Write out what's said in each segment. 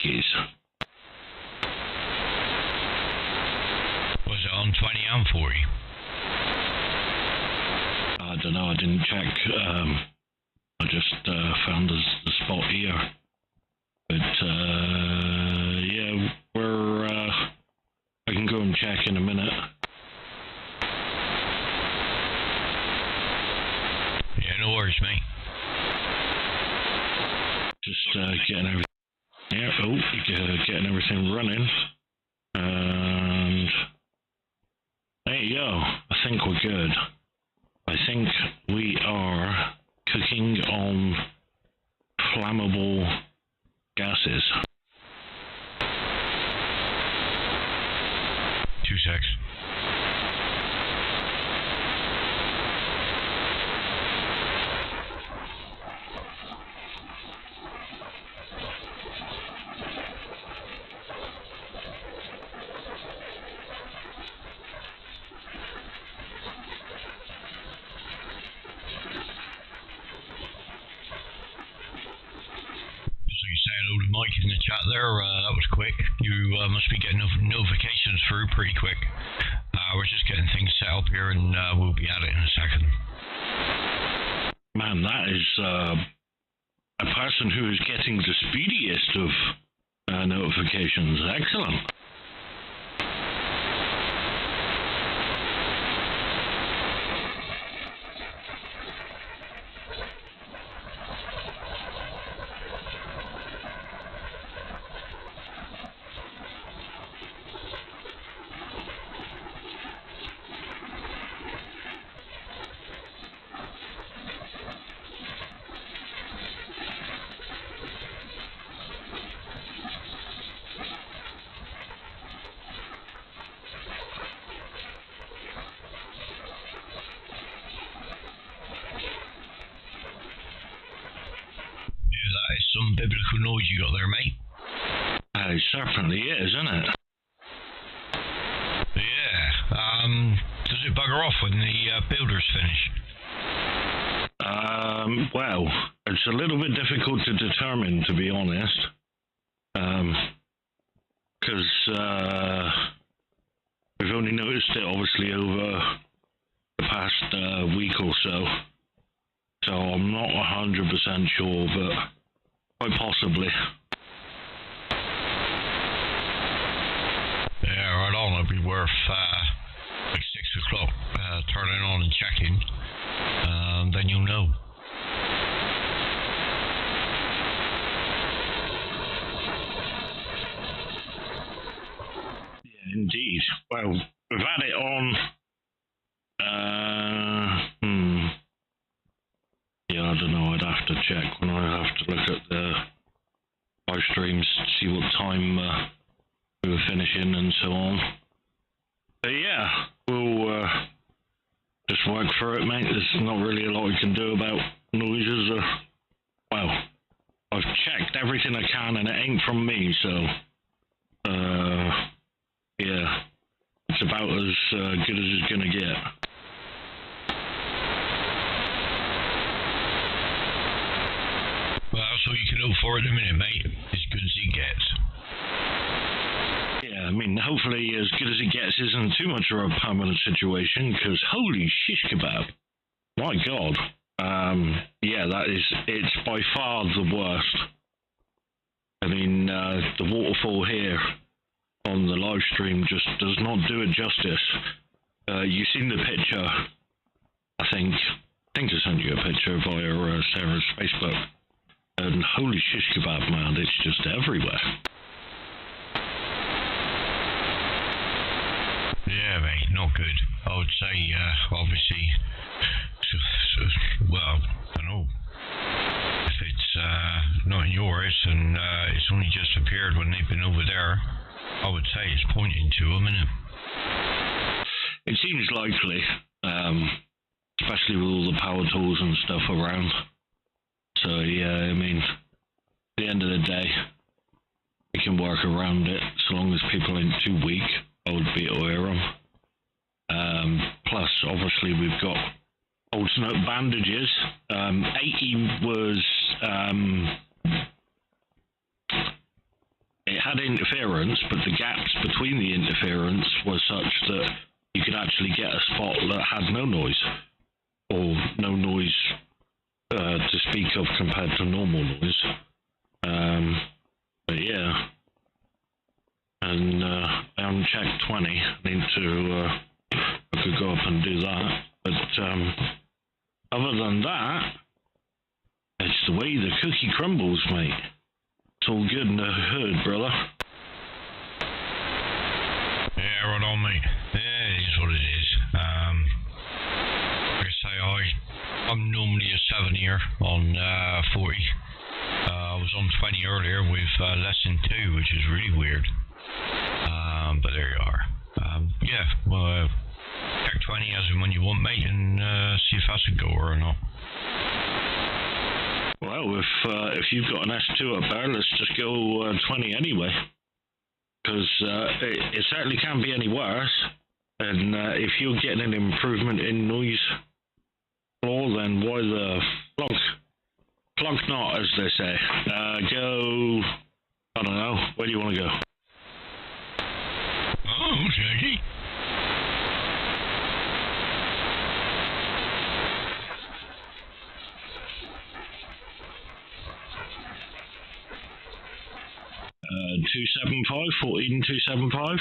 keys. Was it on 20 and 40? I don't know, I didn't check. I just found the spot here. But yeah, I can go and check in a minute. Yeah, no worries, mate. Just getting everything. Yeah, getting everything running. And there you go. I think we're good. I think we are cooking on flammable gases. 2 secs. Hello to Mike in the chat there. That was quick. You must be getting notifications through pretty quick. We're just getting things set up here, and we'll be at it in a second. Man, that is a person who is getting the speediest of notifications. Excellent. Some biblical noise you got there, mate. It certainly is, isn't it? Yeah. Does it bugger off when the builders finish? Well, it's a little bit difficult to determine, to be honest. Because we've only noticed it, obviously, over the past week or so. So I'm not 100% sure, but quite possibly. Yeah, right on. It'd be worth like 6 o'clock turning on and checking. Then you'll know. Yeah, indeed. Well, we've had it on. Yeah, I don't know. I'd have to check when I have to look at the live streams, see what time we were finishing and so on. But yeah, we'll just work through it, mate. There's not really a lot we can do about noises. Well, I've checked everything I can and it ain't from me, so yeah, it's about as good as it's gonna get. Well, that's all you can hope for at the minute, mate. As good as it gets. Yeah, I mean, hopefully as good as it gets isn't too much of a permanent situation, because holy shish kebab. My God. Yeah, it's by far the worst. I mean, the waterfall here on the live stream just does not do it justice. You've seen the picture, I think I sent you a picture via Sarah's Facebook. And holy shish kebab, man, it's just everywhere. Yeah, mate, not good. I would say, obviously, well, I don't know. If it's not in yours and it's only just appeared when they've been over there, I would say it's pointing to them, isn't it? It seems likely, especially with all the power tools and stuff around. So yeah, I mean, at the end of the day, we can work around it so long as people ain't too weak. I would be able to hear them. Plus, obviously, we've got alternate bandages. 80 was had interference, but the gaps between the interference were such that you could actually get a spot that had no noise, or no noise to speak of compared to normal noise. But yeah, and on check 20, need to, I could go up and do that, but other than that, it's the way the cookie crumbles, mate. It's all good in the hood, brother. Yeah, right on, mate. Yeah, it is what it is. Like I say, I'm normally a 7 here on 40. I was on 20 earlier with lesson 2, which is really weird. But there you are. Yeah, well, check 20 as in when you want, mate, and see if that's a goer or not. Well, if you've got an S2 up there, let's just go 20 anyway. Because it certainly can't be any worse. And if you're getting an improvement in noise floor, then why the flunk not, as they say. Go, I don't know, where do you want to go? Oh, Shaggy. Uh, 275, 14, 275.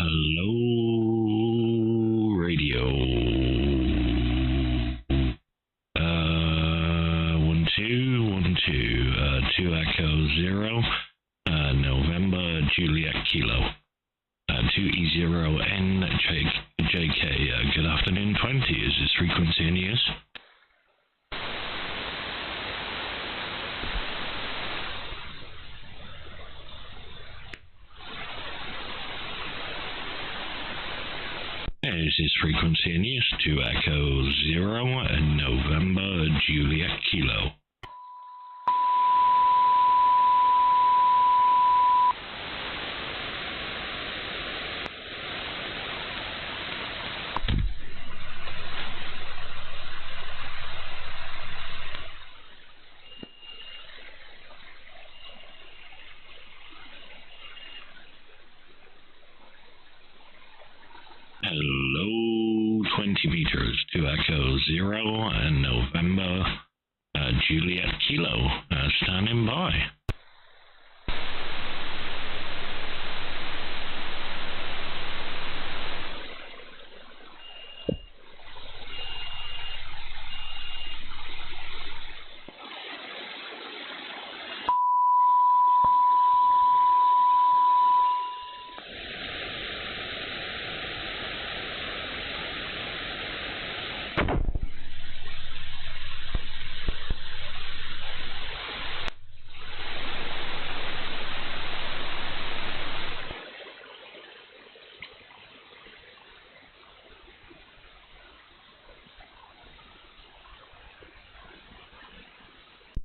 Hello, radio. 1212, 2 Echo 0, November, Juliet Kilo. 2e0njk. Good afternoon, 20. Is this frequency in use? Is this frequency in use? 2 Echo 0 and November, Juliet Kilo. Hello, 20 meters, 2 Echo 0 and November, Juliet Kilo, standing by.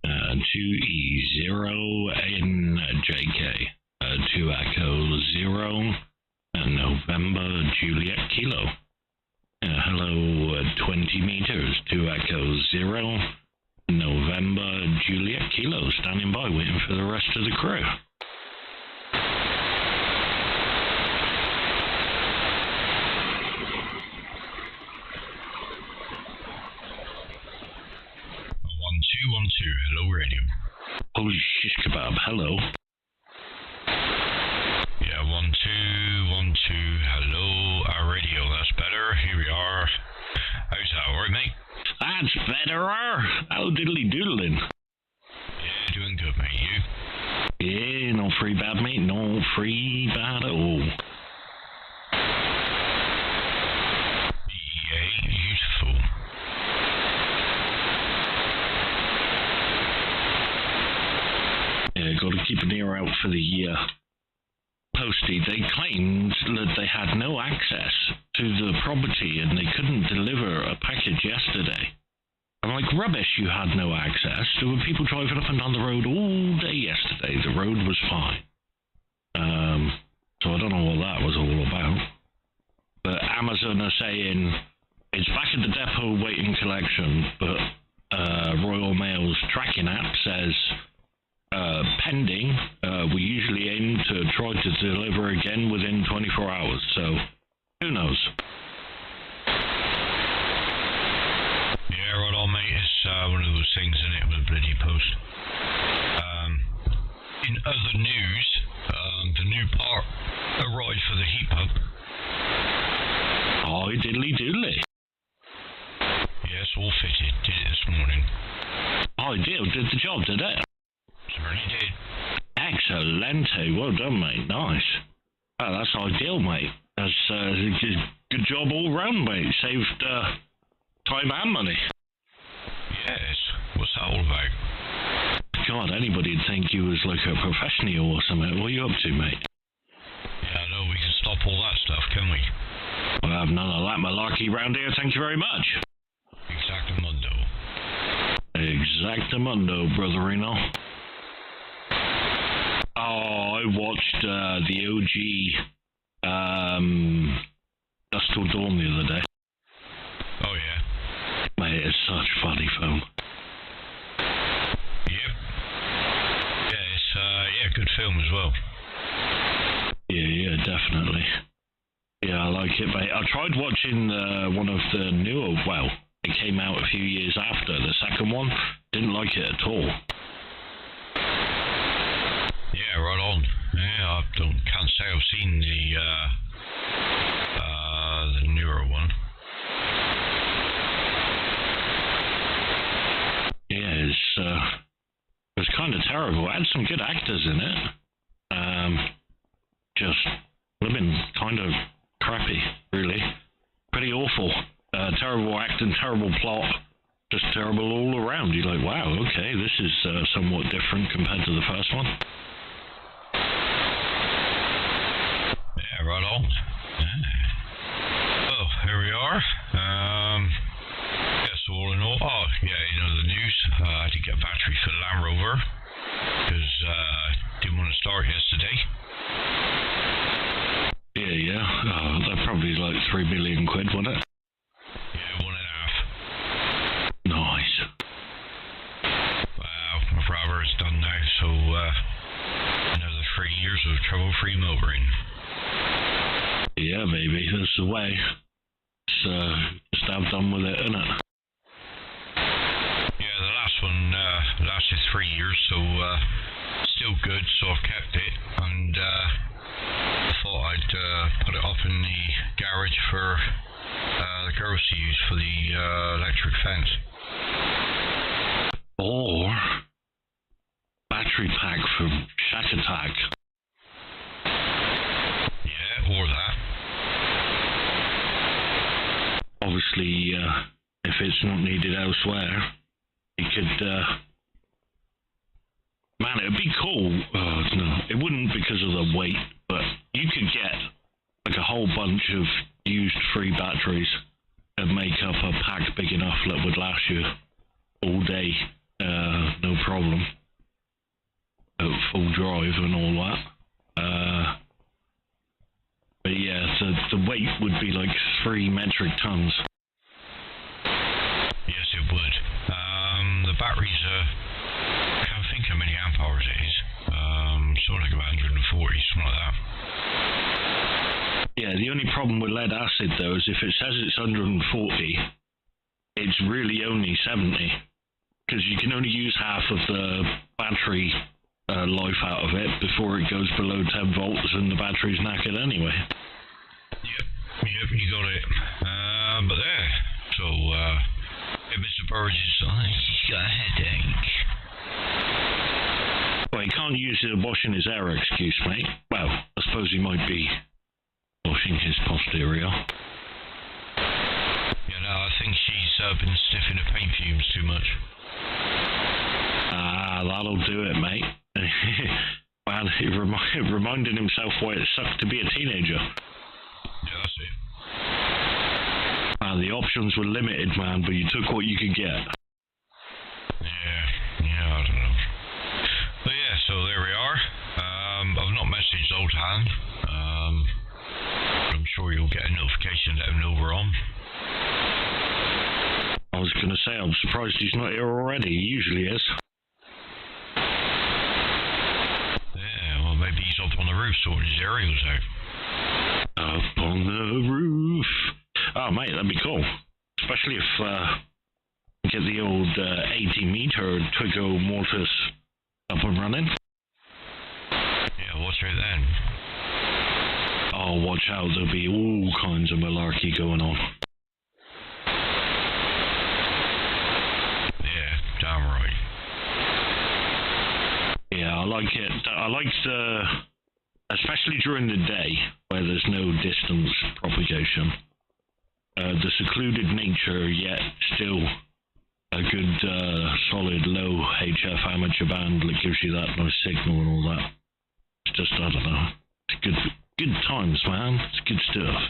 Uh, 2e0njk, 2 Echo 0 and November, Juliet Kilo. Hello, 20 meters, 2 Echo 0, November, Juliet Kilo, standing by, waiting for the rest of the crew. Hello, radio. Holy shish kebab, hello. Yeah, 1212, hello, our radio, that's better, here we are. How's that, alright, mate? That's better. How diddly doodling. Yeah, doing good, mate, you? Yeah, no free bad, mate, no free bad at all. Yeah, beautiful. Yeah, gotta keep an engineer out for the year posted, they claimed that they had no access to the property and they couldn't deliver a package yesterday. I'm like, rubbish, you had no access. There were people driving up and down the road all day yesterday. The road was fine. So I don't know what that was all about. But Amazon are saying it's back at the depot waiting collection, but Royal Mail's tracking app says pending. We usually aim to try to deliver again within 24 hours, so who knows? Yeah, right on, mate. It's one of those things, isn't it, with a bloody post. In other news, the new part arrived for the heat pump. Oh, diddly doodly. Yes, all fitted. Did it this morning. Ideal, did the job, did it? Certainly did. Excellente, well done, mate. Nice. Oh, that's ideal, mate. That's good job all round, mate. Saved time and money. Yes. What's that all about? God, anybody'd think you was like a professional or something. What are you up to, mate? Yeah, I know. We can stop all that stuff, can we? Well, I have none of that malarkey round here. Thank you very much. Exactamundo. Exactamundo, brotherino. Oh, I watched the OG Dusk Till Dawn the other day. Oh, yeah. Mate, it's such funny film. Yep. Yeah, it's good film as well. Yeah, definitely. Yeah, I like it, mate. I tried watching one of the newer, well, it came out a few years after the second one. Didn't like it at all. Yeah, right on. Yeah, I can't say I've seen the newer one. Yeah, it was kind of terrible. It had some good actors in it. Just living kind of crappy, really. Pretty awful. Terrible acting, terrible plot. Just terrible all around. You're like, wow, okay, this is somewhat different compared to the first one. Yeah, right on. Yeah. Well, here we are. So all in all, the news. I had to get a battery for the Land Rover because didn't want to start yesterday. Yeah. Oh, that probably like 3 billion quid, wasn't it? Yeah, 1.5. Nice. Wow, my brother is done now, so another 3 years of trouble-free motoring. Yeah, baby, that's the way. Just have done with it, innit? Yeah, the last one lasted 3 years, so still good, so I've kept it, and I thought I'd put it up in the garage for the girls to use for the electric fence. Or battery pack for Shack Attack. Yeah, or that. Obviously, if it's not needed elsewhere, you could, man, it'd be cool. No, it wouldn't because of the weight, but you could get like a whole bunch of used free batteries and make up a pack big enough that would last you all day, no problem, at full drive and all that. But yeah, the weight would be like 3 metric tons. Yes, it would. The batteries I can't think how many amp hours it is. Sort of like about 140, something like that. Yeah, the only problem with lead acid though is if it says it's 140, it's really only 70, because you can only use half of the battery life out of it before it goes below 10 volts and the battery's knackered anyway. Yep, you got it. But there, so Mr. Burgess, he's got a headache. Well, he can't use the washing his hair excuse, mate. Well, I suppose he might be washing his posterior. Yeah, no, I think she's been sniffing the paint fumes too much. Ah, that'll do it, mate. Well, man. He reminded himself why it sucked to be a teenager. Yeah, that's it. The options were limited, man, but you took what you could get. Yeah, I don't know. But yeah, so there we are. I've not messaged Old Han. I'm sure you'll get a notification that I know we're on. I was going to say, I'm surprised he's not here already. He usually is. Yeah, well, maybe he's up on the roof sorting his aerials out. Up on the roof. Oh, mate, that'd be cool. Especially if get the old 80-meter Twigo mortise up and running. Yeah, watch out then. Oh, watch out. There'll be all kinds of malarkey going on. Yeah, damn right. Yeah, I like it. I like the... especially during the day, where there's no distance propagation. The secluded nature, yet still a good, solid, low HF amateur band that gives you that nice signal and all that. It's just, I don't know. It's good times, man. It's good stuff.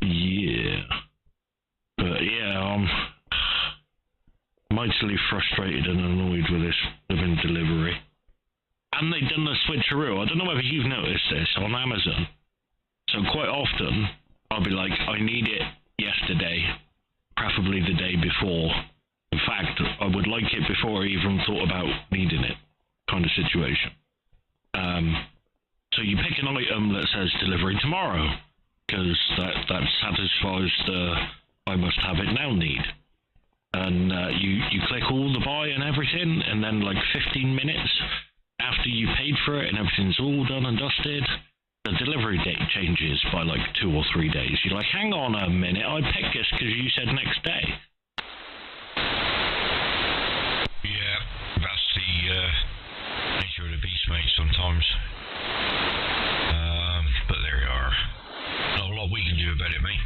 Yeah. But yeah, I'm mightily frustrated and annoyed with this living delivery. And they've done the switcheroo. I don't know whether you've noticed this on Amazon. So quite often, I'll be like, I need it yesterday, preferably the day before. In fact, I would like it before I even thought about needing it, kind of situation. So you pick an item that says delivery tomorrow, because that satisfies the I must have it now need. And you click all the buy and everything, and then like 15 minutes after you paid for it and everything's all done and dusted, the delivery date changes by like 2 or 3 days. You're like, hang on a minute, I picked this because you said next day. Yeah, that's the nature of the beast, mate, sometimes. But there you are. Not a lot we can do about it, mate.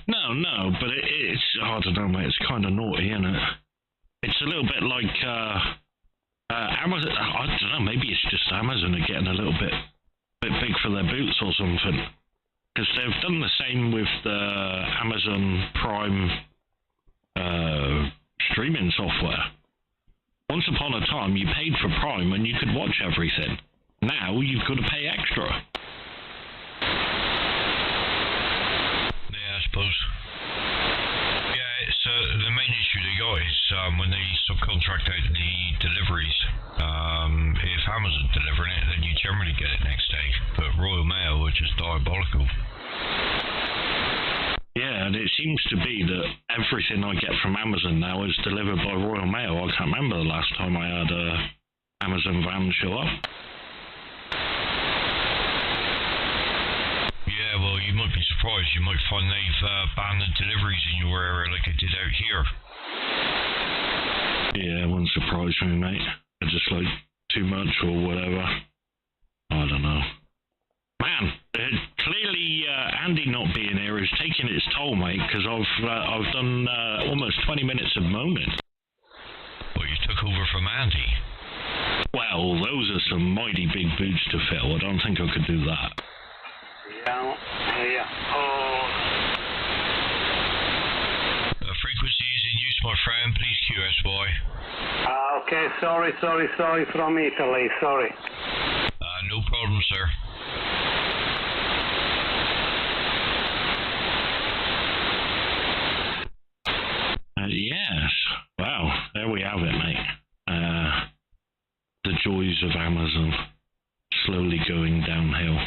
No, but it's, I don't know, mate, it's kind of naughty, isn't it? It's a little bit like, Amazon, I don't know, maybe it's just Amazon are getting a little bit big for their boots or something. Because they've done the same with the Amazon Prime streaming software. Once upon a time, you paid for Prime and you could watch everything. Now, you've got to pay extra. Yeah, I suppose. Yeah, it's the main issue they got is when they subcontract out the deliveries. If Amazon's delivering it, then you generally get it next day. But Royal Mail are just diabolical. Yeah, and it seems to be that everything I get from Amazon now is delivered by Royal Mail. I can't remember the last time I had a Amazon van show up. Yeah, well, you might be surprised. You might find they've banned the deliveries in your area like they did out here. Yeah, it wouldn't surprise me, mate. It's just like too much or whatever. I don't know. Man, clearly Andy not being here is taking its toll, mate, because I've done almost 20 minutes of moaning. Well, you took over from Andy. Well, those are some mighty big boots to fill. I don't think I could do that. Yeah. Frequency is in use, my friend. Please QSY. Okay, sorry from Italy, sorry. No problem, sir. Yes. Wow, there we have it, mate. The joys of Amazon slowly going downhill.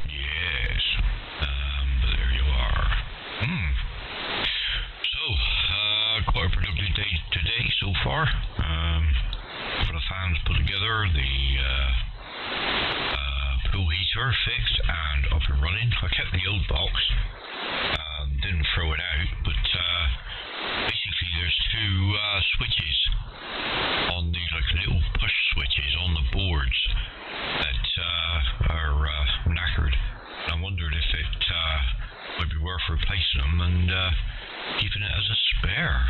Yes. But there you are. So, quite a productive day today so far. For the fans put together, the pool heater fixed and up and running. I kept the old box. Didn't throw it out, but basically there's two switches on the little push switches on the boards that are knackered. I wondered if it might be worth replacing them and keeping it as a spare.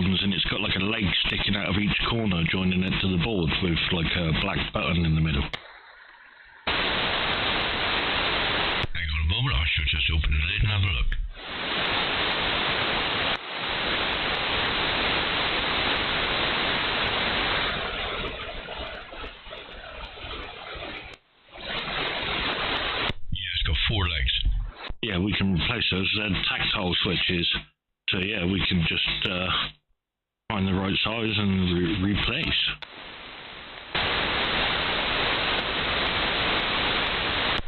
ones, and it's got like a leg sticking out of each corner, joining it to the board with like a black button in the middle. Hang on a moment, I should just open the lid and have a look. Yeah, it's got 4 legs. Yeah, we can replace those. They're tactile switches. So yeah, we can just find the right size and replace.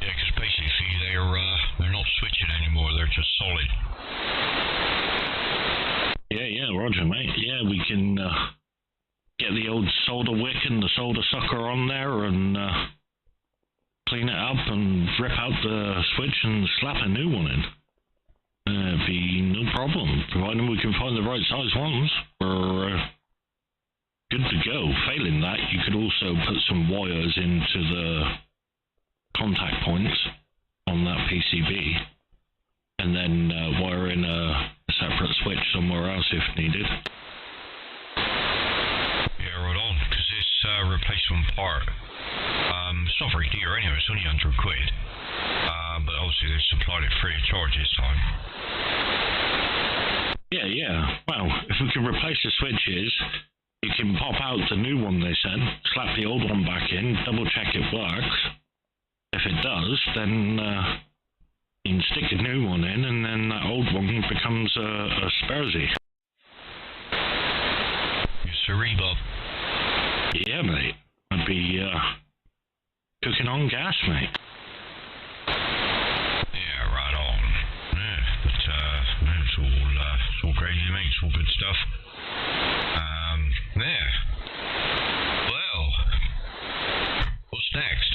Yeah, because basically they're not switching anymore. They're just solid. Yeah, roger, mate. Yeah, we can get the old solder wick and the solder sucker on there and clean it up and rip out the switch and slap a new one in. Be no problem, providing we can find the right size ones. We're good to go. Failing that, you could also put some wires into the contact points on that PCB, and then wire in a separate switch somewhere else if needed. Yeah, right on, because this replacement part, it's not very dear anyway, it's only 100 quid. But obviously they supplied it free of charge this time. Yeah. Well, if we can replace the switches, you can pop out the new one they sent, slap the old one back in, double check it works. If it does, then you can stick a new one in, and then that old one becomes a sparesy. Yes, sirree, Bob. Yeah, mate. I'd be cooking on gas, mate. Yeah, right on. Yeah, but it's all crazy, mate. It's all good stuff. Yeah. Well, what's next?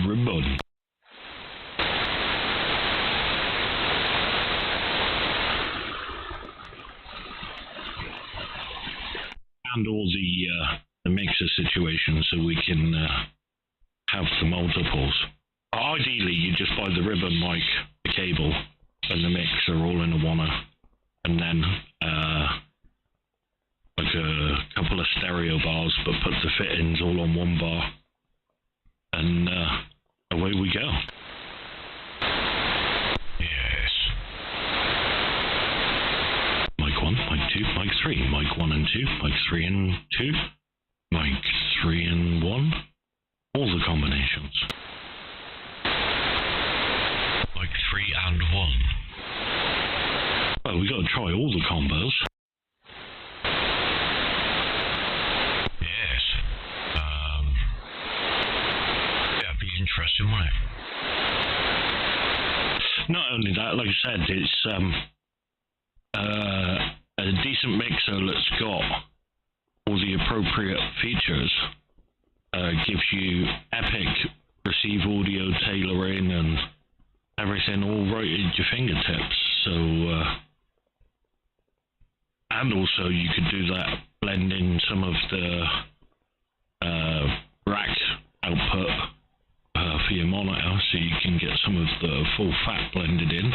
Ribbon. And all the mixer situation so we can have the multiples. Ideally, you just buy the ribbon mic, the cable, and the mixer all in a oneer, and then like a couple of stereo bars, but put the fittings all on one bar, and away we go. Yes. Mic 1, mic 2, mic 3, mic 1 and 2, mic 3 and 2, mic 3 and 1, all the combinations. Like 3 and 1. Well, we got to try all the combos. Yes. That'd be interesting, wouldn't it? Not only that, like I said, it's a decent mixer that's got all the appropriate features. Gives you epic receive audio tailoring and everything all right at your fingertips. So, and also you could do that, blend in some of the rack output for your monitor, so you can get some of the full fat blended in.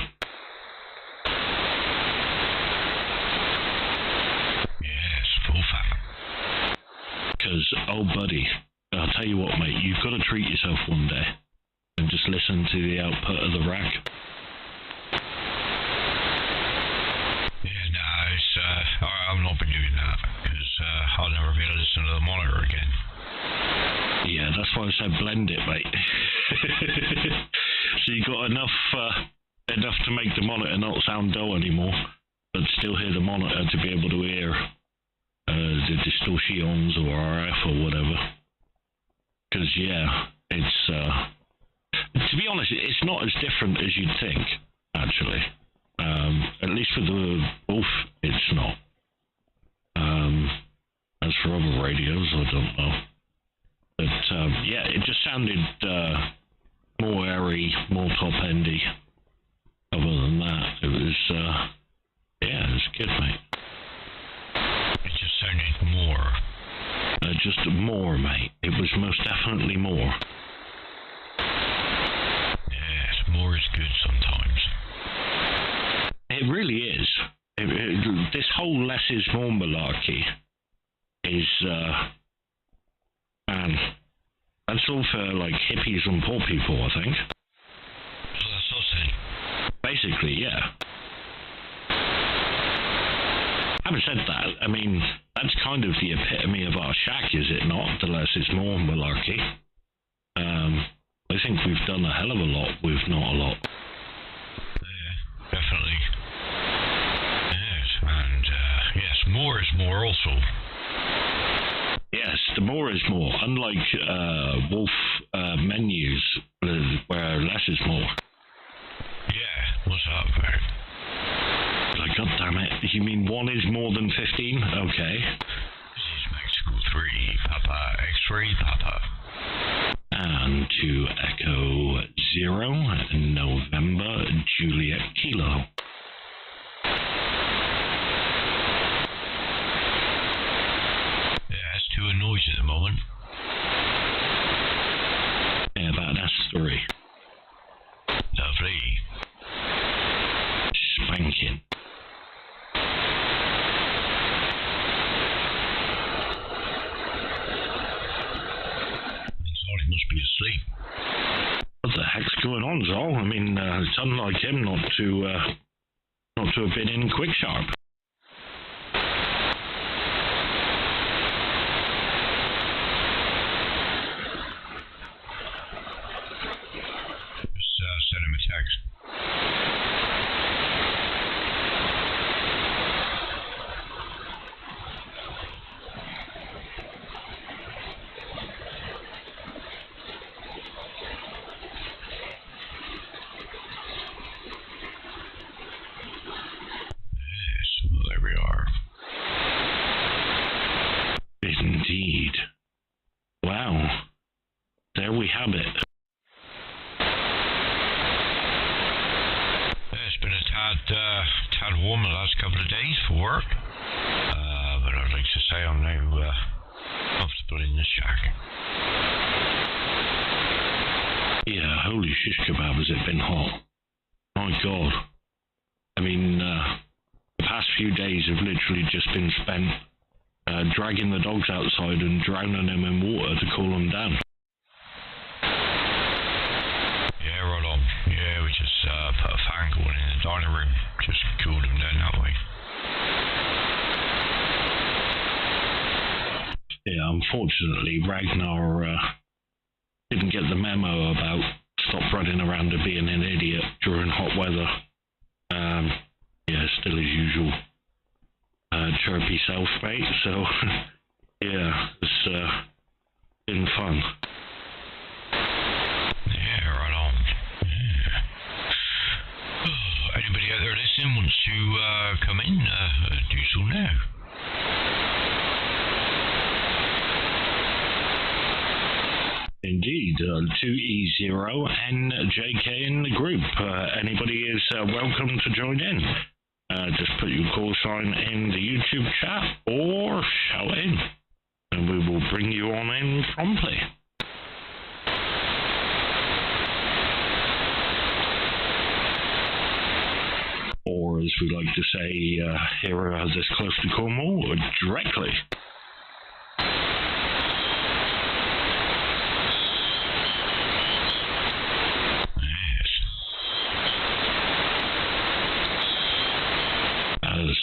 Yes, full fat. Because, oh buddy, I'll tell you what, mate, you've got to treat yourself one day and just listen to the output of the rack. Yeah, no, I've not been doing that, because I'll never be able to listen to the monitor again. Yeah, that's why I said blend it, mate. So you got enough to make the monitor not sound dull anymore, but still hear the monitor to be able to hear the distortions or RF or whatever. Because, yeah, it's, to be honest, it's not as different as you'd think, actually. At least for the Wolf, it's not. As for other radios, I don't know. But, yeah, it just sounded more airy, more top-endy. Other than that, it was, yeah, it was good, mate. It just sounded more. Just more, mate. It was most definitely more. Yes, more is good less is more malarkey is, man, that's all for, like, hippies and poor people, I think. So that's us then? Basically, yeah. Having said that, I mean, that's kind of the epitome of our shack, is it not? The less is more malarkey. I think we've done a hell of a lot with not a lot. Yeah, definitely. Yes, and yes, more is more also. Yes, the more is more. Unlike wolf menus, where less is more. Yeah, what's up, man? Like, God damn it, you mean 1 is more than 15? Okay. This is Mexico 3, Papa, X-ray, Papa. And to Echo 0, November, Juliet, Kilo. Yeah, it's too noisy at the moment. Yeah, about that story. Lovely. Spanking. He must be asleep. What the heck's going on, Zol? I mean, it's unlike him not to have been in quick sharp. Just send him a text. Indeed. Wow. There we have it. It's been a tad warm the last couple of days for work. But I'd like to say I'm now comfortable in the shack. Yeah, holy shish kebab, has it been hot. My God. I mean, the past few days have literally just been spent dragging the dogs outside and drowning them in water to cool them down. Yeah, right on. Yeah, we just put a fan going in the dining room, just cooled them down that way. Yeah, unfortunately, Ragnar didn't get the memo about stop running around and being an idiot during hot weather. Yeah, still as usual. Chirpy self, mate, so yeah, it's been fun. Yeah, right on. Yeah. Anybody out there listening wants to come in, do so now. Indeed, 2e0njk in the group. Anybody is welcome to join in. Just put your call sign in the YouTube chat or shout in, and we will bring you on in promptly. Or, as we like to say here this close to Cornwall, directly.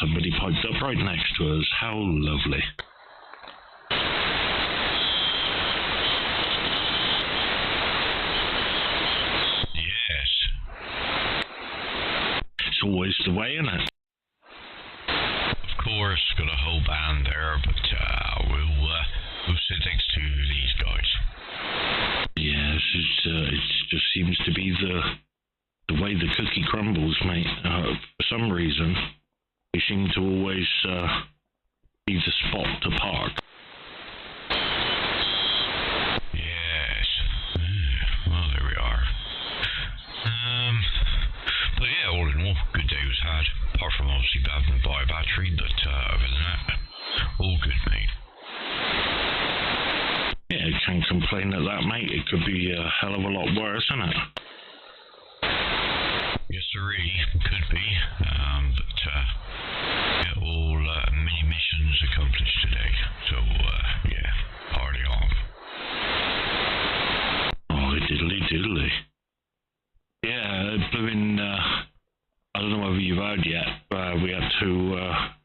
Somebody piped up right next to us. How lovely. Yes. It's always the way, isn't it? Of course, got a whole band there, but we'll sit next to these guys. Yes, it just seems to be the way the cookie crumbles, mate. For some reason, we seem to always be the spot to park. Yes. Well, there we are. But yeah, all in all, good day was had. Apart from obviously having to buy a battery, but other than that, all good, mate. Yeah, can't complain at that, mate. It could be a hell of a lot worse, isn't it? Yes, sirree, could be. But yeah, all missions accomplished today. So, yeah, party on. Oh, diddly diddly. Yeah, it blew in, I don't know whether you've heard yet, we had to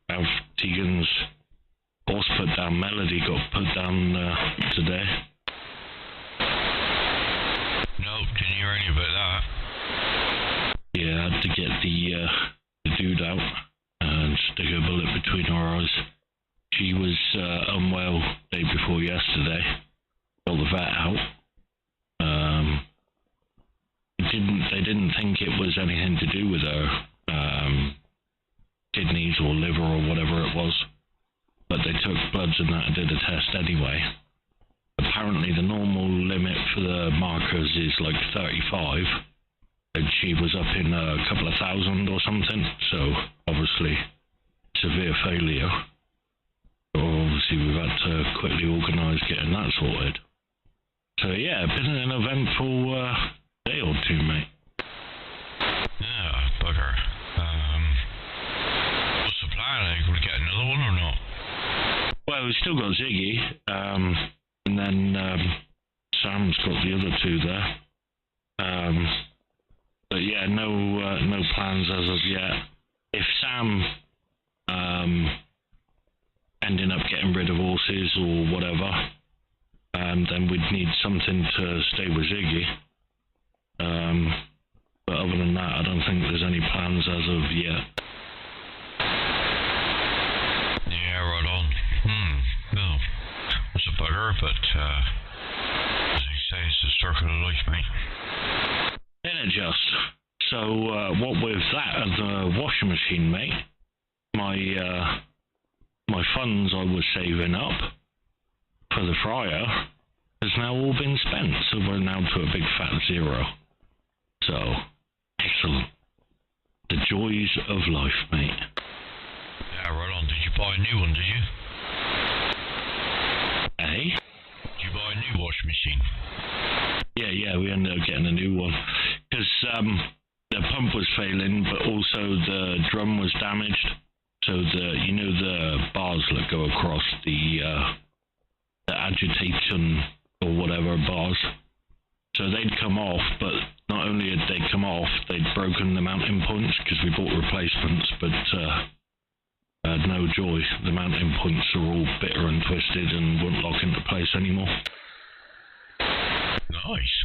have Tegan's horse put down. Melody got put down today. No, didn't hear any about that. Yeah, I had to get the dude out and stick a bullet between her eyes. She was unwell day before yesterday. Got the vet out. They didn't think it was anything to do with her kidneys or liver or whatever it was, but they took bloods and that and did a test anyway. Apparently the normal limit for the markers is like 35, and she was up in a couple of thousand or something, so obviously severe failure. So obviously we've had to quickly organise getting that sorted. So yeah, been an eventful day or two, mate. Yeah, bugger. What's the plan? Are you going to get another one or not? Well, we've still got Ziggy, and then Sam's got the other two there. But yeah, no plans as of yet. If Sam ending up getting rid of horses or whatever, then we'd need something to stay with Ziggy. But other than that, I don't think there's any plans as of yet. Yeah, right on. No. It's a bugger, but, as you say, it's the circle of life, mate. Isn't it just? So, what with that and the washing machine, mate, my funds I was saving up for the fryer has now all been spent, so we're now to a big fat zero. So, excellent. The joys of life, mate. Yeah, right on. Did you buy a new one, did you? Eh? Did you buy a new washing machine? Yeah, we ended up getting a new one. Because the pump was failing, but also the drum was damaged. So the bars that go across the agitation or whatever bars. So they'd come off, but not only had they come off, they'd broken the mounting points because we bought replacements, but no joy. The mounting points are all bitter and twisted and wouldn't lock into place anymore. Nice.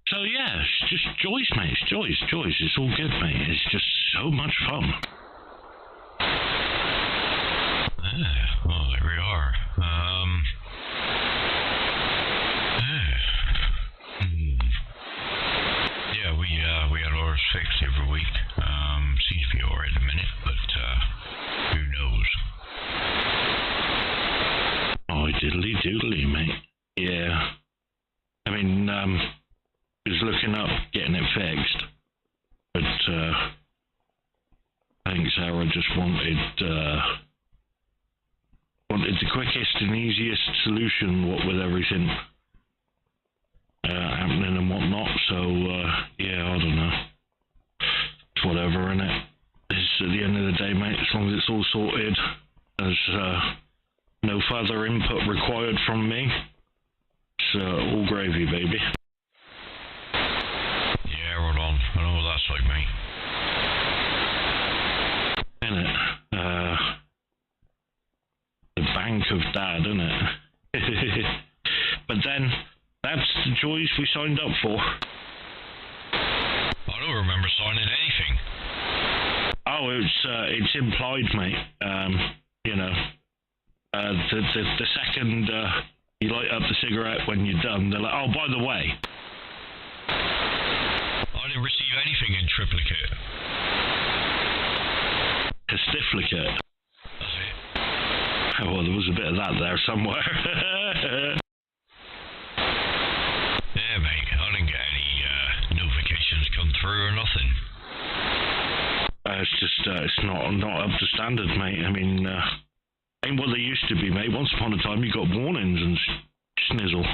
So yeah, it's just joys, mate. It's joys. It's all good, mate. It's just so much fun. Well, there we are. Yeah, we had ours fixed every week. Seems to be alright at the minute, but who knows? Oh, diddly doodly, mate. Yeah. I mean, I was looking up getting it fixed, but I think Sarah just wanted the quickest and easiest solution, what with everything happening and whatnot. So yeah, I don't know. It's whatever, innit? It's at the end of the day, mate. As long as it's all sorted, there's no further input required from me. It's all gravy, baby. Yeah, right on. I know what that's like, mate. Innit? The bank of dad, innit? But then, that's the joys we signed up for. I don't remember signing anything. Oh, it's implied, mate. You know, the second you light up the cigarette when you're done, they're like, oh, by the way. I didn't receive anything in triplicate. Testiflicate. That's it. Oh, well, there was a bit of that there somewhere. Yeah, mate, I didn't get any notifications come through or nothing. It's just, it's not up to standard, mate. I mean, ain't what they used to be, mate. Once upon a time, you got warnings and snizzle.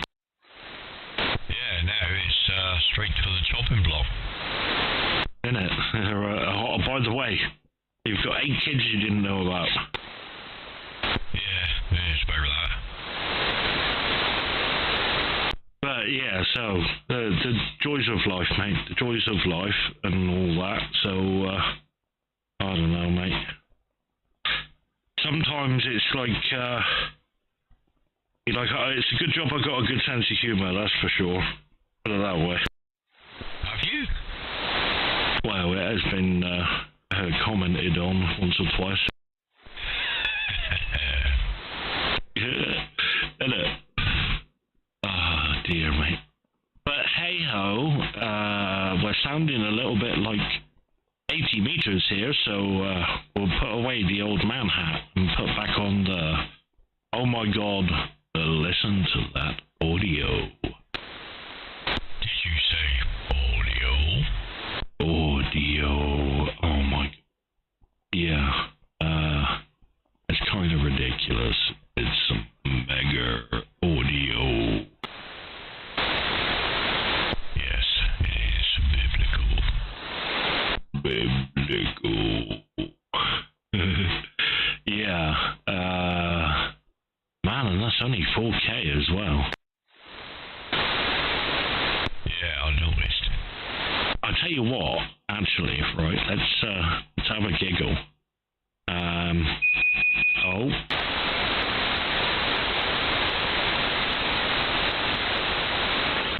Yeah, now it's straight to the chopping block. Innit? By the way, if you've got 8 kids you didn't know about. Yeah, it's better that. But yeah, so the joys of life, mate. The joys of life and all that. So I don't know, mate. Sometimes it's like it's a good job I got a good sense of humour. That's for sure. Put it that way. Have you? Well, it has been commented on once or twice. Yeah, isn't it? Oh dear, mate. But hey ho, we're sounding a little bit like 80 meters here, so we'll put away the old man hat and put back on the. Oh my god, listen to that audio. Did you say audio? Audio. Oh my. Yeah. It's kind of ridiculous. It's some mega audio. Yes, it is biblical. Yeah. Man, and that's only 4K as well. Yeah, I noticed. I'll tell you what, actually, right, let's have a giggle. Oh.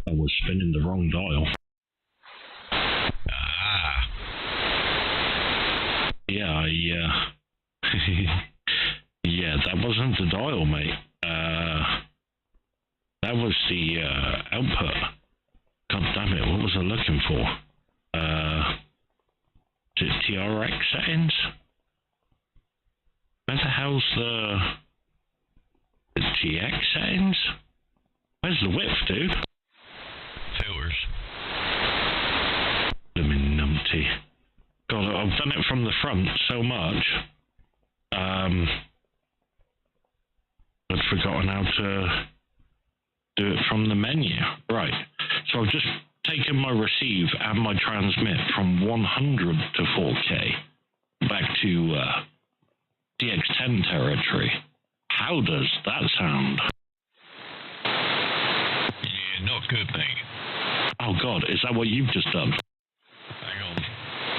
I was spinning the wrong dial. Ah. Yeah, yeah, that wasn't the dial, mate. That was the output. God damn it, what was I looking for? Is it TRX settings? Where the hell's the TX settings? Where's the width, dude? Filters. Blimmin' numpty. God, I've done it from the front so much. I'd forgotten how to do it from the menu. Right. So I've just taken my receive and my transmit from 100 to 4K back to DX10 territory. How does that sound? Yeah, not good, mate. Oh god, is that what you've just done? Hang on.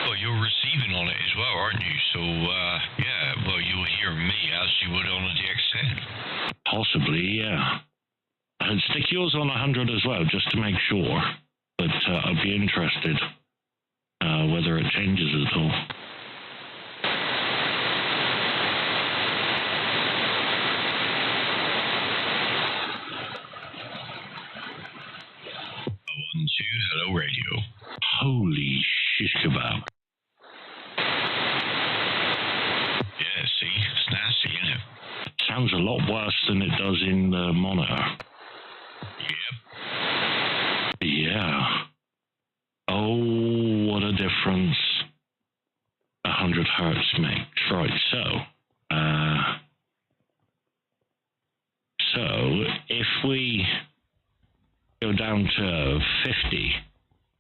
Well, you're receiving on it as well, aren't you? So, yeah, well, you'll hear me as you would on a DX10. Possibly, yeah. And stick yours on 100 as well, just to make sure. But I'd be interested whether it changes at all. Hello, radio. Holy shish kebab. Yeah, see? It's nasty, isn't it? Sounds a lot worse than it does in the monitor. Yep. Yeah. Oh, what a difference 100 hertz makes. Right, so if we go down to 50,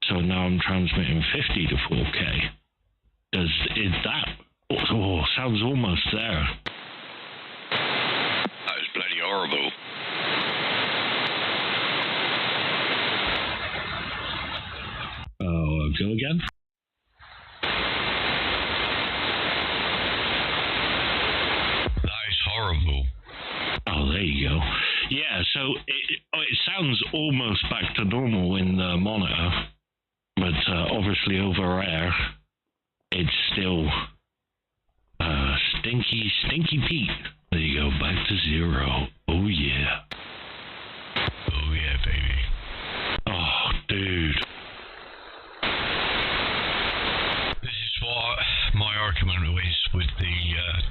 so now I'm transmitting 50 to 4K, is that, oh, sounds almost there. That was bloody horrible. Oh, go again? That is horrible. Oh, there you go. Yeah, so it sounds almost back to normal in the monitor, but obviously over air, it's still stinky Pete. There you go, back to 0. Oh yeah. Oh yeah, baby. Oh, dude. This is what my argument is with the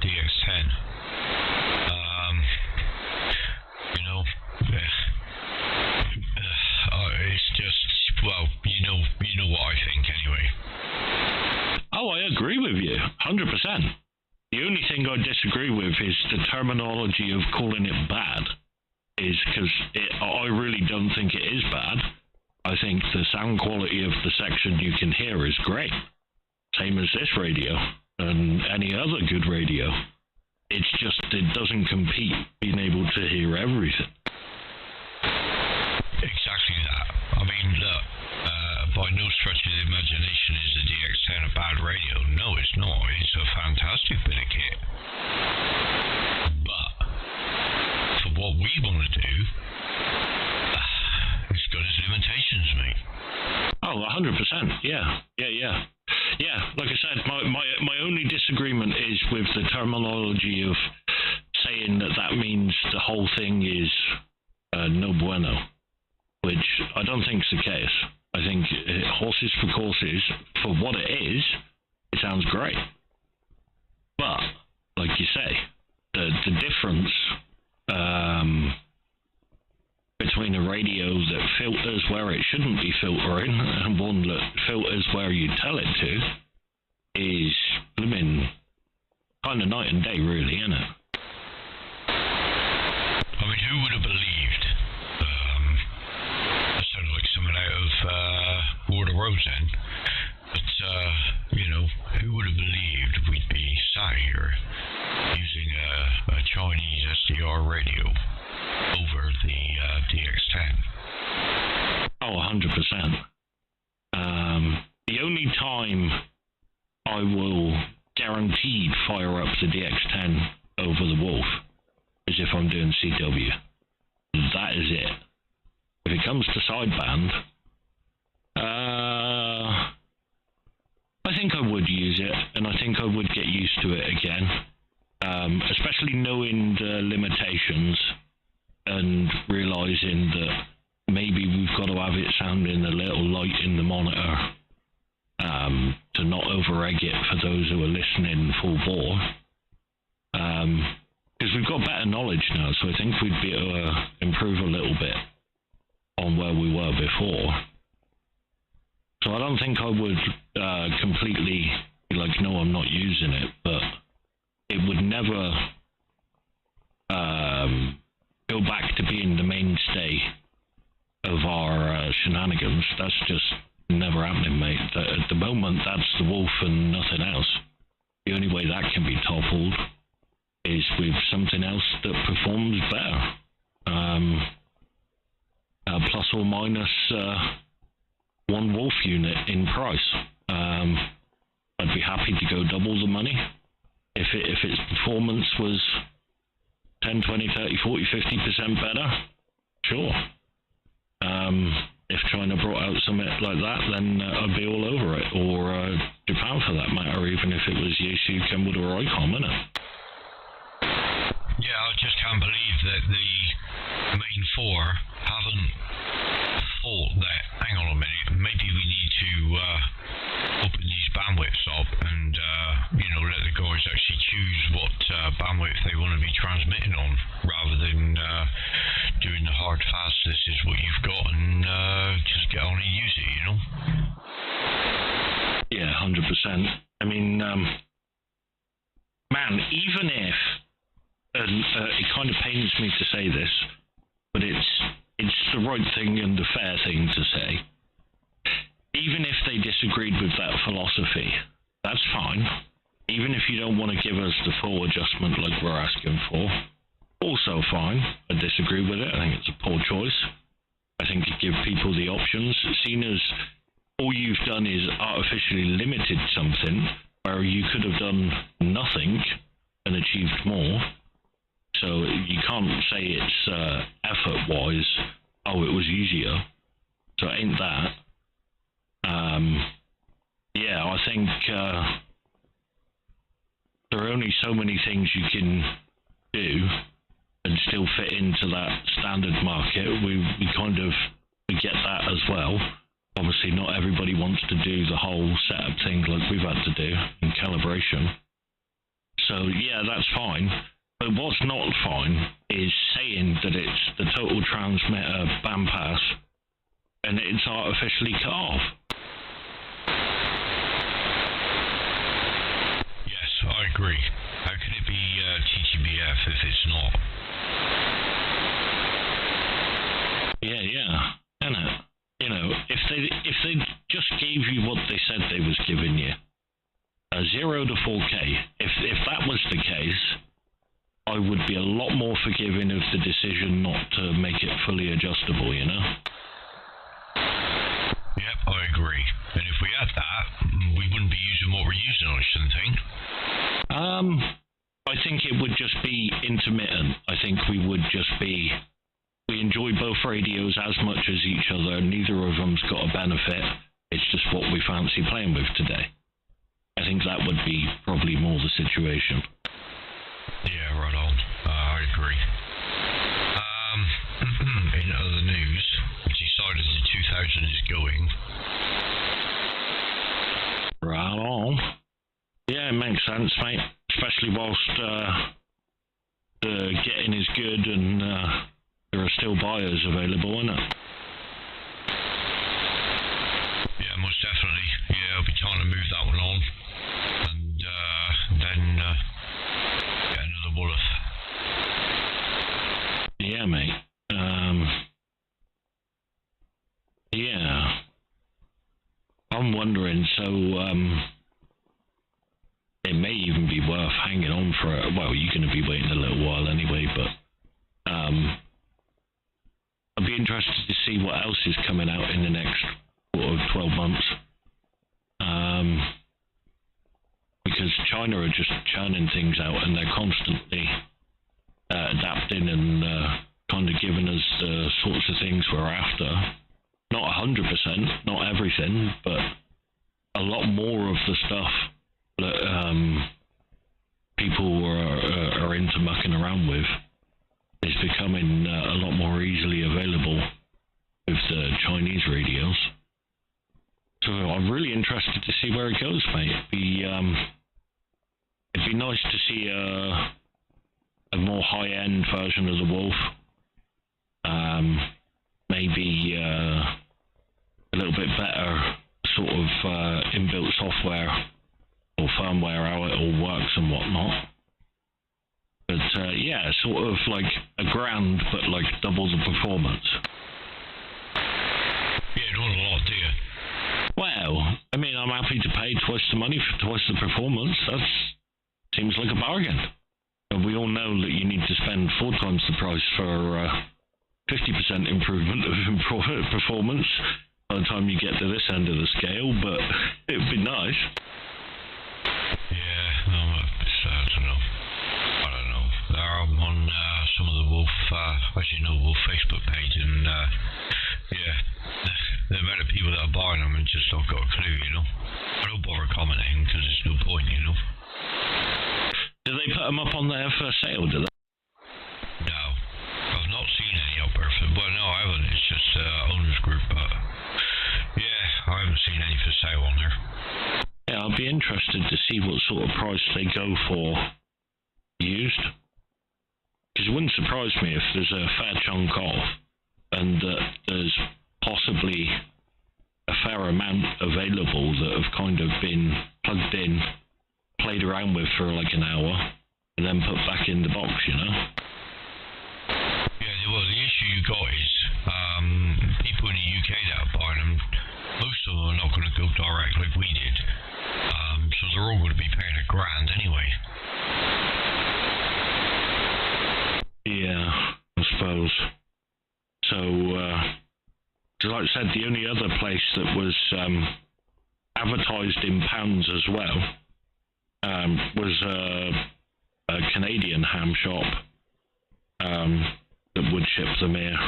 DX10. You know, it's just, well, you know what I think anyway. Oh, I agree with you, 100%. The only thing I disagree with is the terminology of calling it bad, is because I really don't think it is bad. I think the sound quality of the section you can hear is great. Same as this radio. and any other good radio. It's just it doesn't compete being able to hear everything. Exactly that. I mean, look, by no stretch of the imagination is the DX10 a bad radio. No, it's not. It's a fantastic bit of kit. But for what we want to do, it's got its limitations, mate. Oh, 100%. Yeah. Like I said, my only disagreement is with the terminology of saying that means the whole thing is no bueno, which I don't think is the case. I think horses for courses, for what it is, it sounds great. But, like you say, the difference between a radio that filters where it shouldn't be filtering and one that filters where you tell it to is, I mean, kind of night and day, really, isn't it? I mean, who would have believed? That sounded like someone out of War of the Rose then. But, you know, who would have believed we'd be sat here using a Chinese SDR radio over the DX10? Oh, 100%. The only time I will guaranteed fire up the DX10 over the Wolf is if I'm doing CW. That is it. If it comes to sideband, I think I would use it, and I think I would get used to it again, especially knowing the limitations and realizing that maybe we've got to have it sounding a little light in the monitor to not over-egg it for those who are listening full bore. Because we've got better knowledge now, so I think we'd be able to improve a little bit on where we were before. So I don't think I would completely be like, no, I'm not using it, but it would never go back to being the mainstay of our shenanigans. That's just never happening, mate. At the moment, that's the Wolf and nothing else. The only way that can be toppled is with something else that performs better. Plus or minus one Wolf unit in price. I'd be happy to go double the money. If its performance was 10, 20, 30, 40, 50% better, sure. If China brought out something like that, then I'd be all over it. Or Japan, for that matter, even if it was Yaesu, Kenwood, or ICOM, innit? Yeah, I just can't believe that the main four haven't thought that, hang on a minute, maybe we need to open these bandwidths up and, you know, let the guys actually choose what bandwidth they want to be transmitting on, rather than doing the hard fast, this is what you've got, and just get on and use it, you know? Yeah, 100%. I mean, man, even if, and it kind of pains me to say this, but it's the right thing and the fair thing to say. Even if they disagreed with that philosophy, that's fine. Even if you don't want to give us the full adjustment like we're asking for, also fine. I disagree with it. I think it's a poor choice. I think you give people the options, seen as all you've done is artificially limited something where you could have done nothing and achieved more. So you can't say it's effort-wise, oh, it was easier. So it ain't that. Yeah, I think there are only so many things you can do and still fit into that standard market. We kind of get that as well. Obviously, not everybody wants to do the whole setup thing like we've had to do in calibration. So yeah, that's fine. But what's not fine is saying that it's the total transmitter bandpass and it's artificially cut off. Yes, I agree. How can it be TTBF if it's not? Yeah, innit? You know, if they just gave you what they said they was giving you, 0 0 to 4K. If that was the case, I would be a lot more forgiving of the decision not to make it fully adjustable, you know? Yep, I agree. And if we had that, we wouldn't be using what we're using, I shouldn't think. I think it would just be intermittent. I think we would just be... We enjoy both radios as much as each other. Neither of them's got a benefit. It's just what we fancy playing with today. I think that would be probably more the situation. Yeah, right on. I agree. In other news, we decided the 2000 is going. Right on. Yeah, it makes sense, mate. Especially whilst the getting is good and there are still buyers available, isn't it? Yeah, most definitely. Yeah, it'll be time to move that one on. And then get another Wolf. Yeah, mate. Yeah. I'm wondering, so, it may even be worth hanging on for it. Well, you're going to be waiting a little while anyway, but, I'd be interested to see what else is coming out in the next sort of 12 months. Because China are just churning things out and they're constantly adapting and kind of giving us the sorts of things we're after. Not 100%, not everything, but a lot more of the stuff that people are into mucking around with is becoming a lot more easily available with the Chinese radios. So I'm really interested to see where it goes, mate. It'd be nice to see a more high-end version of the Wolf. Maybe a little bit better sort of inbuilt software or firmware, how it all works and whatnot. But yeah, sort of like $1,000, but like double the performance. Yeah, you don't want a lot, do you? Well, I mean, I'm happy to pay twice the money for twice the performance. That seems like a bargain. And we all know that you need to spend 4 times the price for 50% improvement of performance by the time you get to this end of the scale, but it would be nice. Yeah, no, I don't know. I'm on some of the Wolf, as you know, Wolf Facebook page, and yeah, the amount of people that are buying them and just not got a clue, you know. I don't bother commenting because there's no point, you know. Do they put them up on there for sale, do they? No, I've not seen any up there for, well, no, I haven't, it's just owners group, but yeah, I haven't seen any for sale on there. Yeah, I'll be interested to see what sort of price they go for used. Because it wouldn't surprise me if there's a fair chunk off and there's possibly a fair amount available that have kind of been plugged in, played around with for like an hour, and then put back in the box, you know? Yeah, well, the issue you got is people in the UK that are buying them, most of them are not going to go direct like we did. So they're all going to be paying $1,000 anyway. Yeah, I suppose. So, like I said, the only other place that was advertised in pounds as well was a Canadian ham shop that would ship them here.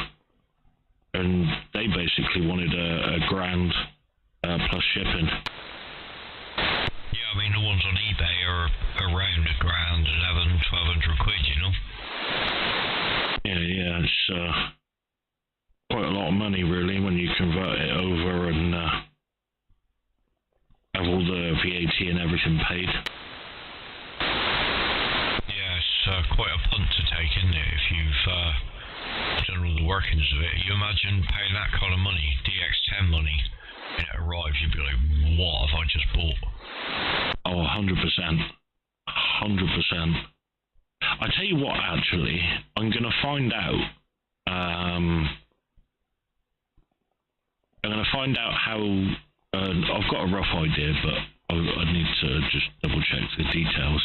And they basically wanted $1,000 plus shipping. Yeah, I mean, the ones on eBay are around $1,000, 1,100-1,200 quid, you know? Yeah, it's quite a lot of money, really, when you convert it over and have all the VAT and everything paid. Yeah, it's quite a punt to take, isn't it, if you've done all the workings of it. You imagine paying that kind of money, DX10 money, and it arrives, you'd be like, what have I just bought? Oh, 100%. 100%. I tell you what, actually, I'm going to find out. I'm going to find out how. I've got a rough idea, but I need to just double check the details.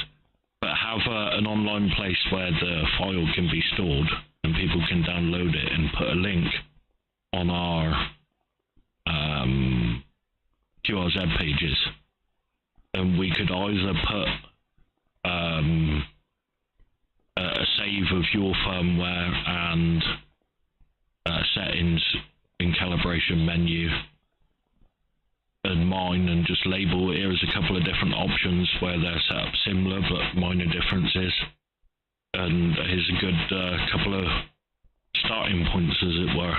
But have an online place where the file can be stored and people can download it and put a link on our QRZ pages. And we could either put a save of your firmware and settings in calibration menu and mine, and just label here's a couple of different options where they're set up similar but minor differences, and here's a good couple of starting points, as it were.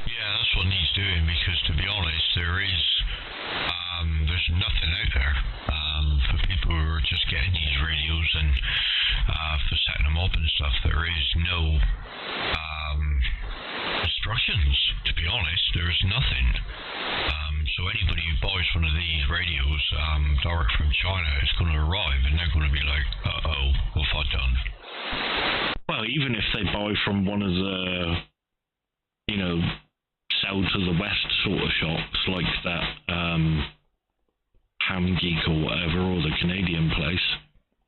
Yeah, that's what needs doing, because to be honest, there's nothing out there for people who are just getting these radios and for setting them up and stuff. There is no instructions, to be honest. There is nothing. So anybody who buys one of these radios direct from China is going to arrive and they're going to be like, uh-oh, what have I done? Well, even if they buy from one of the, sell to the west sort of shops like that Ham Geek or whatever, or the Canadian place,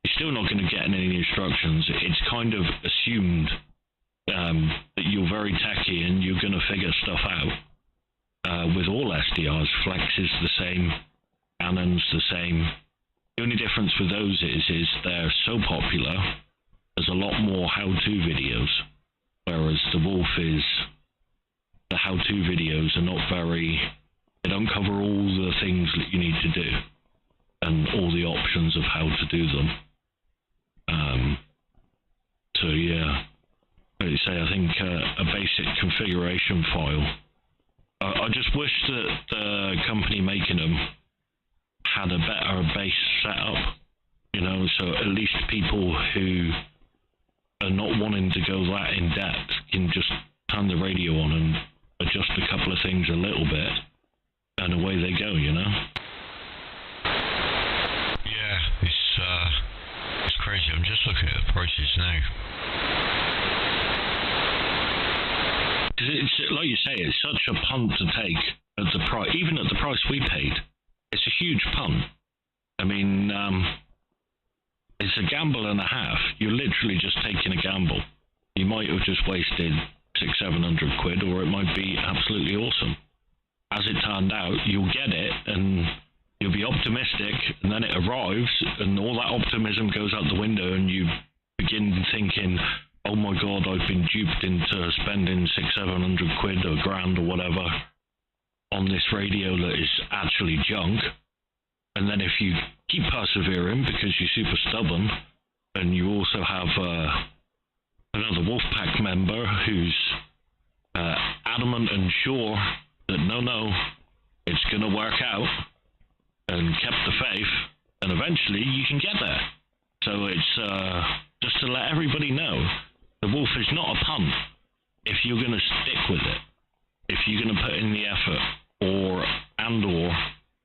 you're still not going to get any instructions. It's kind of assumed that you're very techy and you're going to figure stuff out. With all SDRs, Flex is the same, Canon's the same. The only difference with those is they're so popular, there's a lot more how-to videos, whereas the Wolf is, the how-to videos are not very, they don't cover all the things that you need to do and all the options of how to do them. So yeah, like you say, I think a basic configuration file. I just wish that the company making them had a better base setup, so at least people who are not wanting to go that in depth can just turn the radio on and adjust a couple of things a little bit, and away they go, Yeah, it's crazy. I'm just looking at the prices now. It's, like you say, it's such a punt to take at the price, even at the price we paid. It's a huge punt. I mean, it's a gamble and a half. You're literally just taking a gamble. You might have just wasted 600-700 quid, or it might be absolutely awesome. As it turned out, you'll get it and you'll be optimistic, and then it arrives and all that optimism goes out the window and you begin thinking, oh my god, I've been duped into spending 600-700 quid or grand or whatever on this radio that is actually junk. And then if you keep persevering because you're super stubborn, and you also have another Wolfpack member who's adamant and sure that no, it's going to work out, and kept the faith, and eventually you can get there. So it's just to let everybody know, the Wolf is not a punt if you're going to stick with it, if you're going to put in the effort, or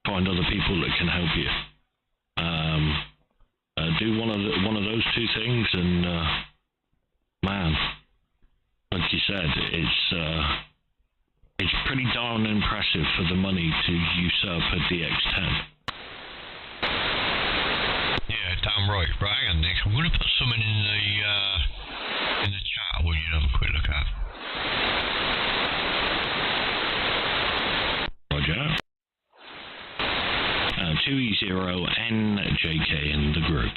find other people that can help you. Do one of those two things, and man, like you said, it's pretty darn impressive for the money to usurp a DX10. Yeah, damn right. Right, hang on, Nick. I'm going to put something in the chat where you have a quick look at. Roger. 2e0njk in the group.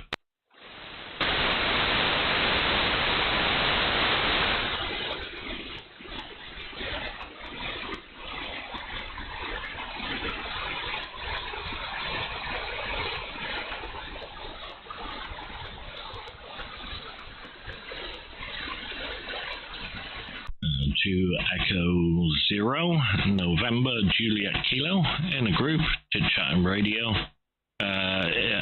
To Echo 0, November, Juliet Kilo, in a group, chit-chatting radio.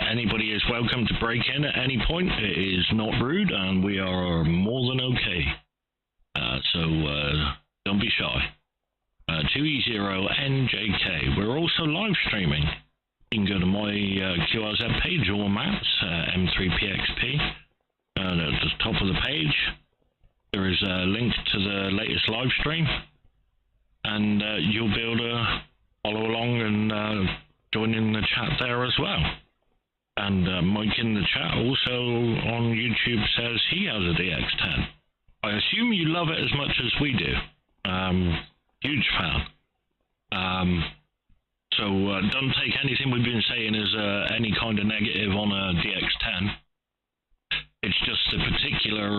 Anybody is welcome to break in at any point. It is not rude, and we are more than okay. So don't be shy. 2e0njk. We're also live streaming. You can go to my QRZ page or Matt's, m3pxp. And at the top of the page, there is a link to the latest live stream, and you'll be able to follow along and join in the chat there as well. And Mike in the chat also on YouTube says he has a DX10. I assume you love it as much as we do. Huge fan. So don't take anything we've been saying as any kind of negative on a DX10. It's just a particular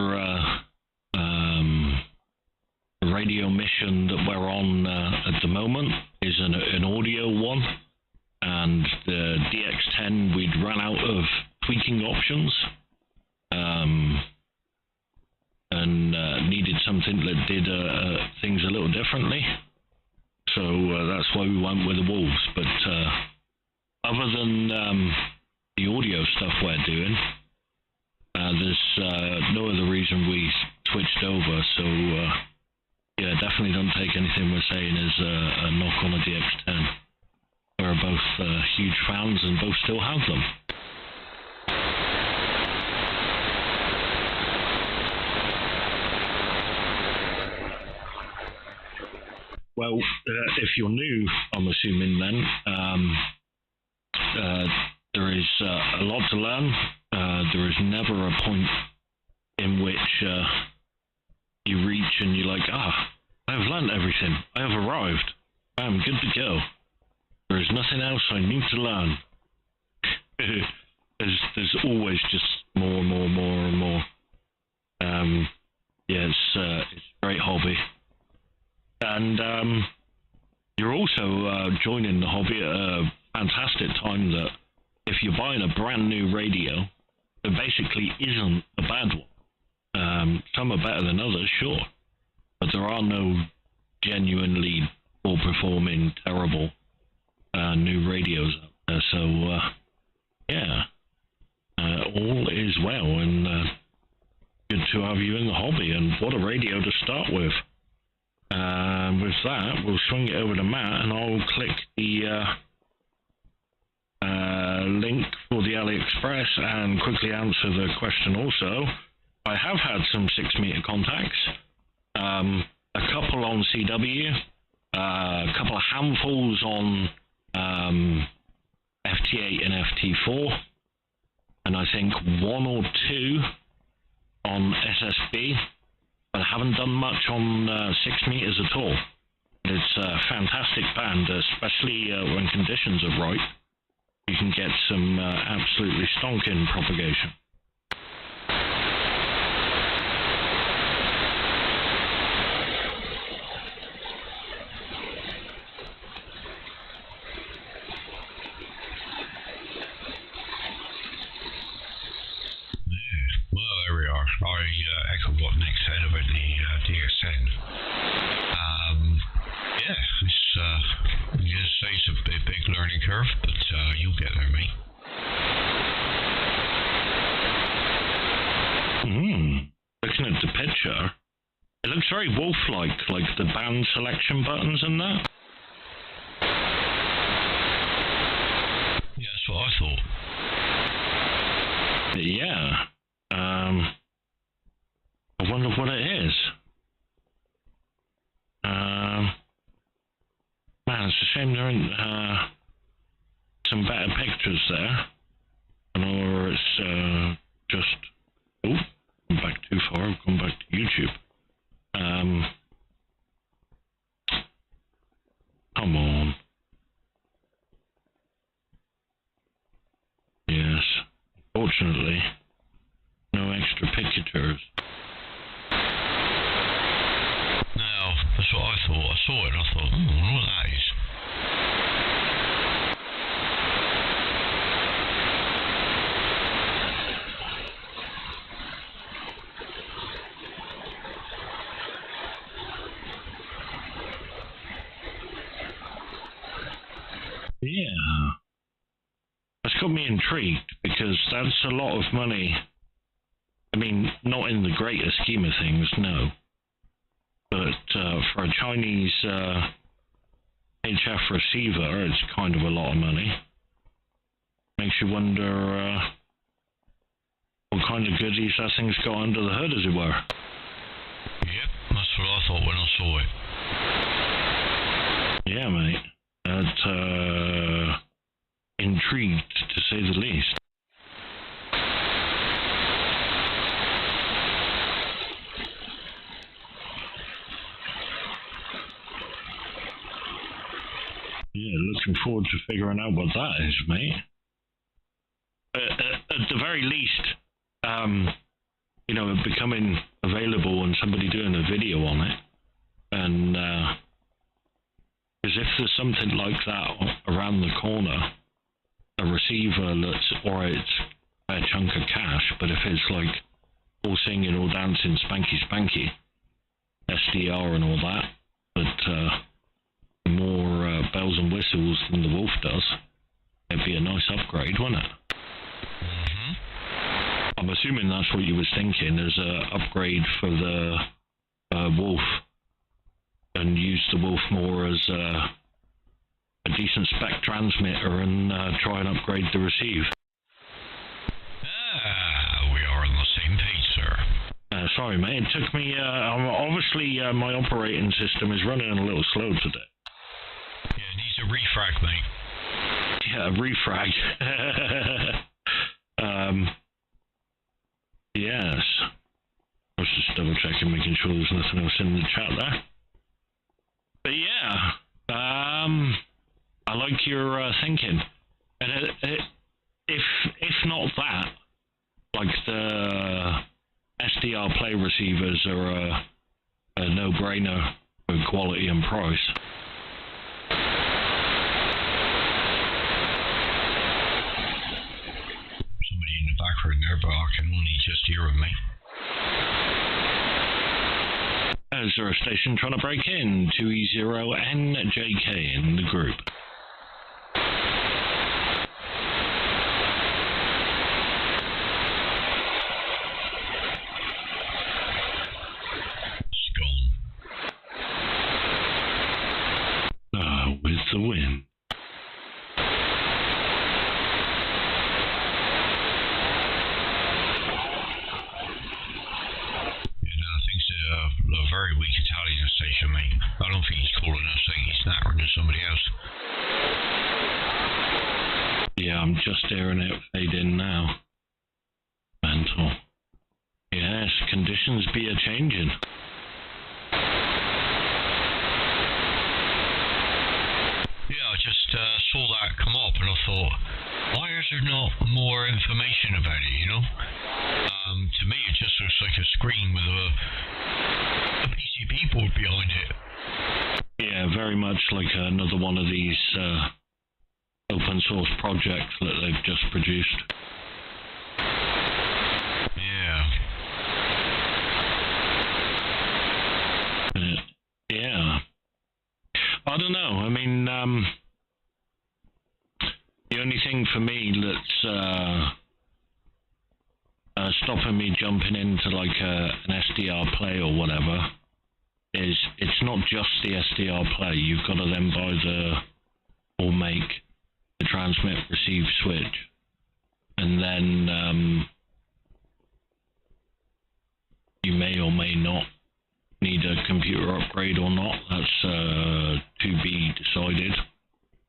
radio mission that we're on at the moment is an audio one, and the DX10 we'd run out of tweaking options and needed something that did things a little differently. So that's why we went with the Wolves. But other than the audio stuff we're doing, there's no other reason we switched over. So yeah, definitely don't take anything we're saying as a knock on a DX10. We're both huge fans and both still have them. Well, if you're new, I'm assuming then, there is a lot to learn. There is never a point in which you reach and you're like, I've learned everything. I have arrived. I'm good to go. There is nothing else I need to learn. There's always just more and more. Yeah, it's a great hobby. And you're also joining the hobby at a fantastic time that if you're buying a brand new radio, there basically isn't a bad one. Some are better than others, sure, but there are no genuinely poor performing, terrible new radios out there. So yeah, all is well, and good to have you in the hobby, and what a radio to start with. With that, we'll swing it over to Matt, and I'll click the link for the AliExpress and quickly answer the question also. I have had some 6-meter contacts, a couple on CW, a couple of handfuls on FT8 and FT4, and I think 1 or 2 on SSB. But I haven't done much on 6 meters at all. It's a fantastic band, especially when conditions are right. You can get some absolutely stonking propagation. I echo what Nick said about the DX10. Yeah, it's a big learning curve, but you'll get there, mate. Looking at the picture, it looks very wolf-like the band selection buttons and that. Yeah, that's what I thought. Yeah. I wonder what it is. Man, it's a shame there aren't some better pictures there. Or it's just... Oh, I'm back too far. I've gone back to YouTube. Come on. Yes. Fortunately, no extra pictures. No, that's what I thought. I saw it and I thought, I wonder what that is. Yeah. That's got me intrigued, because that's a lot of money. I mean, not in the greater scheme of things, no. But for a Chinese HF receiver, it's kind of a lot of money. Makes you wonder what kind of goodies that thing's got under the hood, as it were. Yep, that's what I thought when I saw it. Yeah, mate. Yeah, looking forward to figuring out what that is, mate. At the very least, you know, it becoming available and somebody doing a video on it. And, because if there's something like that around the corner, a receiver that's, or it's a chunk of cash, but if it's like all singing, all dancing, spanky, SDR and all that, but more bells and whistles than the Wolf does, it'd be a nice upgrade, wouldn't it? I'm assuming that's what you was thinking, as a upgrade for the Wolf, and use the Wolf more as a decent spec transmitter and try and upgrade the receive. We are on the same page, sir. Sorry, mate. It took me. Obviously, my operating system is running a little slow today. Yeah, it needs a refrag, mate. Yeah, a refrag. Yes. I was just double checking, making sure there's nothing else in the chat there. But yeah, I like your thinking. And if not that, like the SDR play receivers are a no-brainer for quality and price. Somebody in the background there, but I can only just hear him, mate. Is there a station trying to break in? 2e0njk in the group. With the wind. A very weak Italian station, mate. I don't think he's calling us, saying he's snapping to somebody else. Yeah, I'm just hearing it fade in now. Mental. Yes, conditions be a-changing. Yeah, I just saw that come up and I thought, why is there not more information about it, you know? To me, it just looks like a screen with a PCB board behind it. Yeah, very much like another one of these open source projects that they've just produced. Yeah. Yeah. I don't know. I mean, the only thing for me that's stopping me jumping into like an SDR play or whatever is it's not just the SDR play. You've got to then buy or make the transmit receive switch, and then you may or may not need a computer upgrade or not. That's to be decided.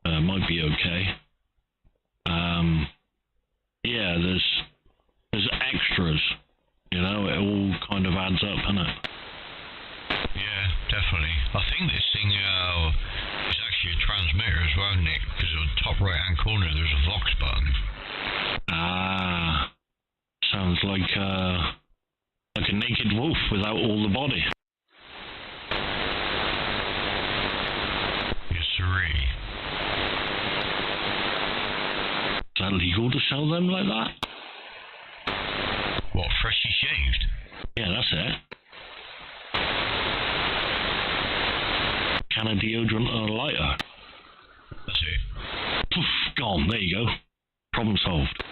Might be okay. Yeah, there's extras, you know, it all kind of adds up, doesn't it? Yeah, definitely. I think this thing is actually a transmitter as well, Nick, because on the top right hand corner there's a Vox button. Ah, sounds like a naked wolf without all the body. Yes, sirree. Is that legal to sell them like that? What, freshly shaved? Yeah, that's it. Can of deodorant and a lighter. That's it. Poof, gone. There you go. Problem solved.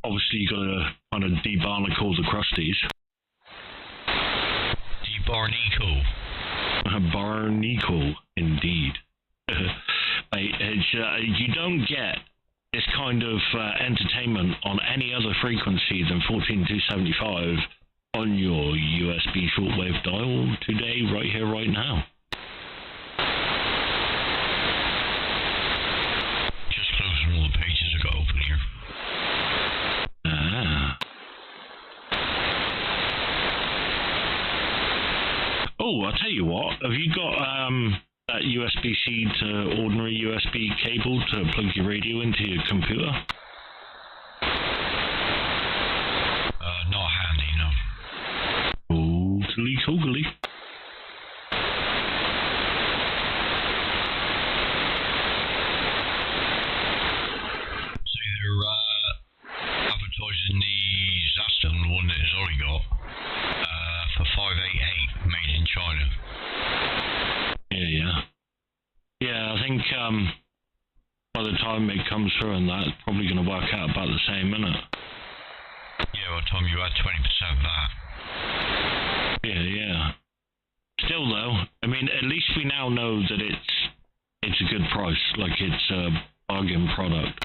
Obviously, you got to kind of debarnacle the crusties. Debarnacle. Barnacle, indeed. You don't get this kind of entertainment on any other frequency than 14275 on your USB shortwave dial today, right here, right now. Just closing all the pages I got open here. Oh, I'll tell you what. Have you got that USB-C to ordinary USB cable to plug your radio into your computer? Not handy, no. Oogly coogly. So they're advertising the Zaston, the one that has already got, for 588, made in China. Yeah, I think by the time it comes through and that, it's probably going to work out about the same, isn't it? Yeah, by the time you add 20% of that. Yeah. Still though, I mean, at least we now know that it's a good price, like it's a bargain product.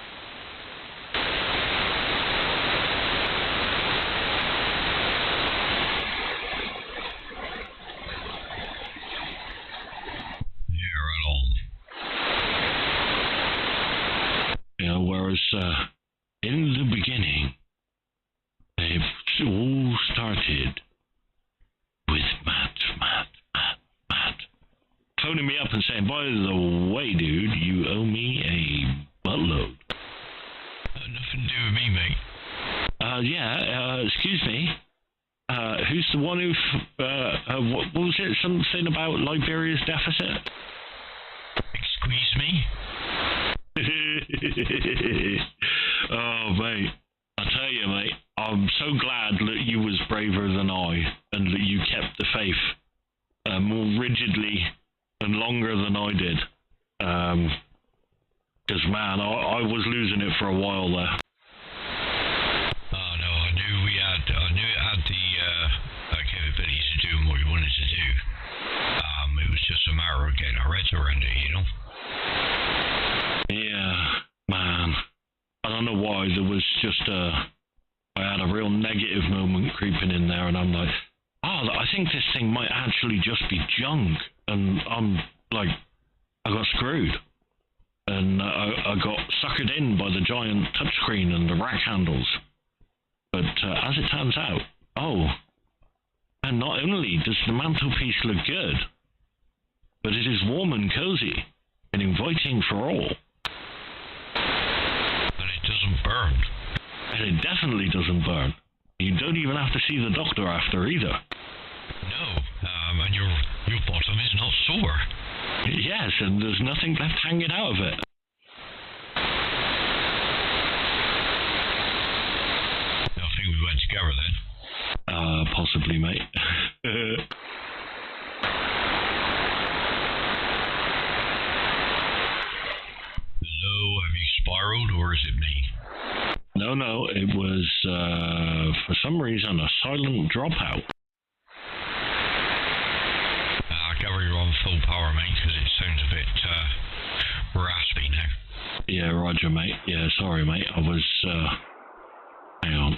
Yeah, whereas in the beginning, they've all started with Matt. Phoning me up and saying, by the way, dude, you owe me a buttload. Nothing to do with me, mate. Excuse me. Who's the one who, what was it, something about Liberia's deficit? Excuse me? Oh, mate. I tell you, mate, I'm so glad that you was braver than I, and that you kept the faith more rigidly and longer than I did. Because, man, I was losing it for a while there. Oh, no, I knew it had the capabilities of doing what you wanted to do. It was just a matter of getting our heads around it, you know? Yeah, man. I don't know why, there was just I had a real negative moment creeping in there, and I'm like, I think this thing might actually just be junk, and I'm like, I got screwed, and I got suckered in by the giant touchscreen and the rack handles, but as it turns out, and not only does the mantelpiece look good, but it is warm and cozy, and inviting for all. Doesn't burn. And it definitely doesn't burn. You don't even have to see the doctor after either. No, and your bottom is not sore. Yes, and there's nothing left hanging out of it. I think we went together then. Possibly, mate. Hello, have you spiraled, or is it me? No, it was, for some reason, a silent dropout. I gather you're on full power, mate, because it sounds a bit, raspy now. Yeah, roger, mate. Yeah, sorry, mate. I was, hang on.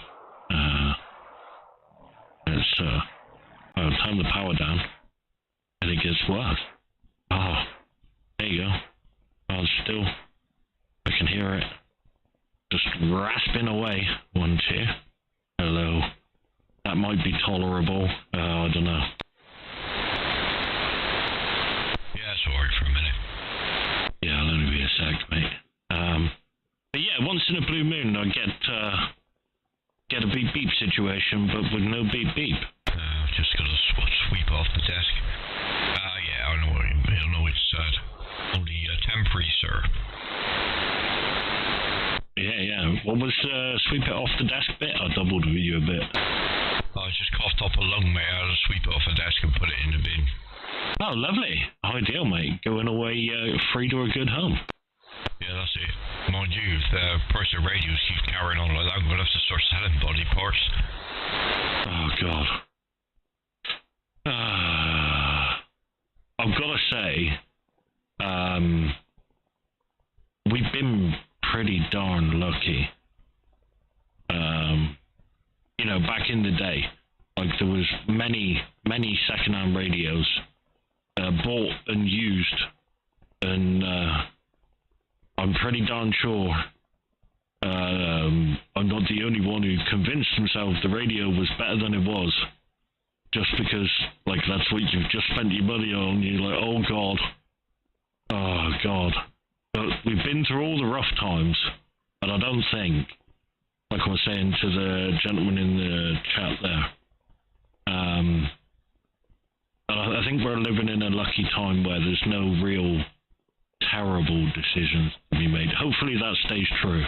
Let's, I'll turn the power down, and it gets worse. Oh, there you go. I can hear it. Just rasping away. 1, 2. Hello. That might be tolerable. I don't know. Yeah, it's alright for a minute. Yeah, it'll only be a sec, mate. But yeah, once in a blue moon, I get a beep beep situation, but with no beep beep. Just gotta sweep off the desk. Yeah, I know what you mean. I know it's only temporary, sir. Yeah. What was sweep it off the desk bit? I doubled with you a bit. I just coughed up a lung, mate. I'll just sweep it off the desk and put it in the bin. Oh, lovely. Ideal, mate. Going away free to a good home. Yeah, that's it. Mind you, if the price of radios keeps carrying on like that, I'm going to have to start selling body parts. Oh, God. I've got to say, we've been pretty darn lucky. Back in the day, like there was many second-hand radios bought and used, and I'm pretty darn sure I'm not the only one who convinced himself the radio was better than it was just because, like, that's what you've just spent your money on. You're like, oh God. But we've been through all the rough times, and I don't think, like I was saying to the gentleman in the chat there, I think we're living in a lucky time where there's no real terrible decisions to be made. Hopefully that stays true.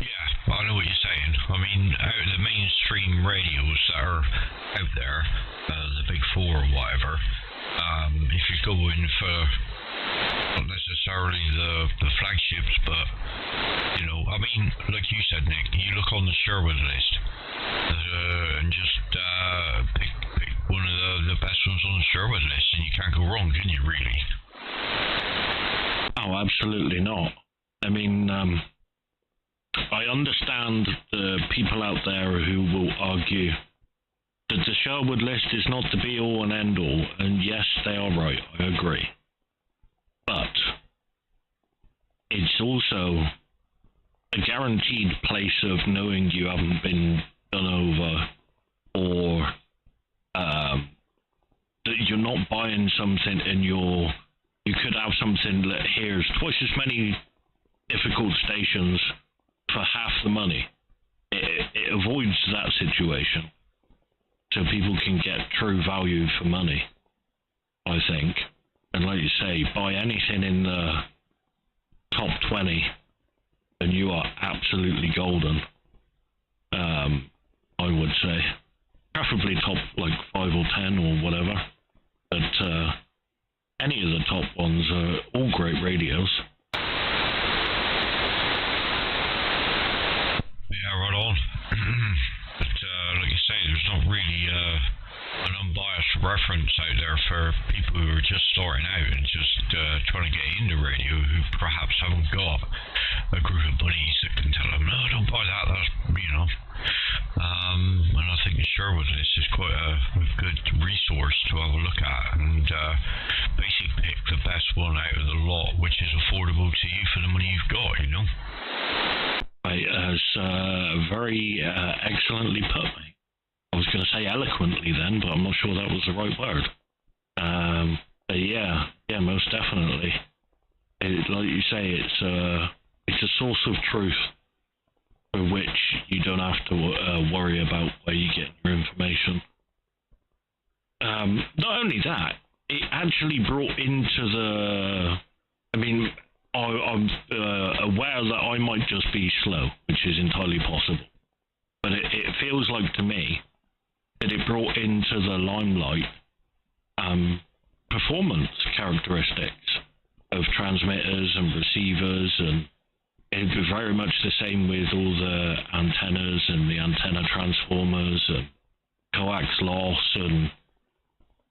Yeah, I know what you're saying. I mean, out of the mainstream radios that are out there, the big four or whatever, if you go in for not necessarily the flagships, but, you know, I mean, like you said, Nick, you look on the Sherwood list and just pick one of the best ones on the Sherwood list, and you can't go wrong, can you, really? Oh, absolutely not. I mean, I understand the people out there who will argue that the Sherwood list is not the be-all and end-all, and yes, they are right, I agree. But it's also a guaranteed place of knowing you haven't been done over, or that you're not buying something and you could have something that hears twice as many difficult stations for half the money. It avoids that situation, so people can get true value for money, I think. And like you say, buy anything in the top 20 and you are absolutely golden, I would say. Preferably top like 5 or 10 or whatever, but any of the top ones are all great radios. Yeah, right on. But like you say, there's not really an unbiased reference out there for people who are just starting out and just trying to get into radio, who perhaps haven't got a group of buddies that can tell them, no, don't buy that, that's, you know. And I think the Sherwood list is quite a good resource to have a look at, and basically pick the best one out of the lot, which is affordable to you for the money you've got, you know. Very excellently put, mate. I was going to say eloquently then, but I'm not sure that was the right word. But yeah, most definitely. Like you say, it's a source of truth for which you don't have to worry about where you get your information. Not only that, it actually brought into the... I mean, I'm aware that I might just be slow, which is entirely possible. But it feels like to me that it brought into the limelight performance characteristics of transmitters and receivers, and it was very much the same with all the antennas and the antenna transformers and coax loss, and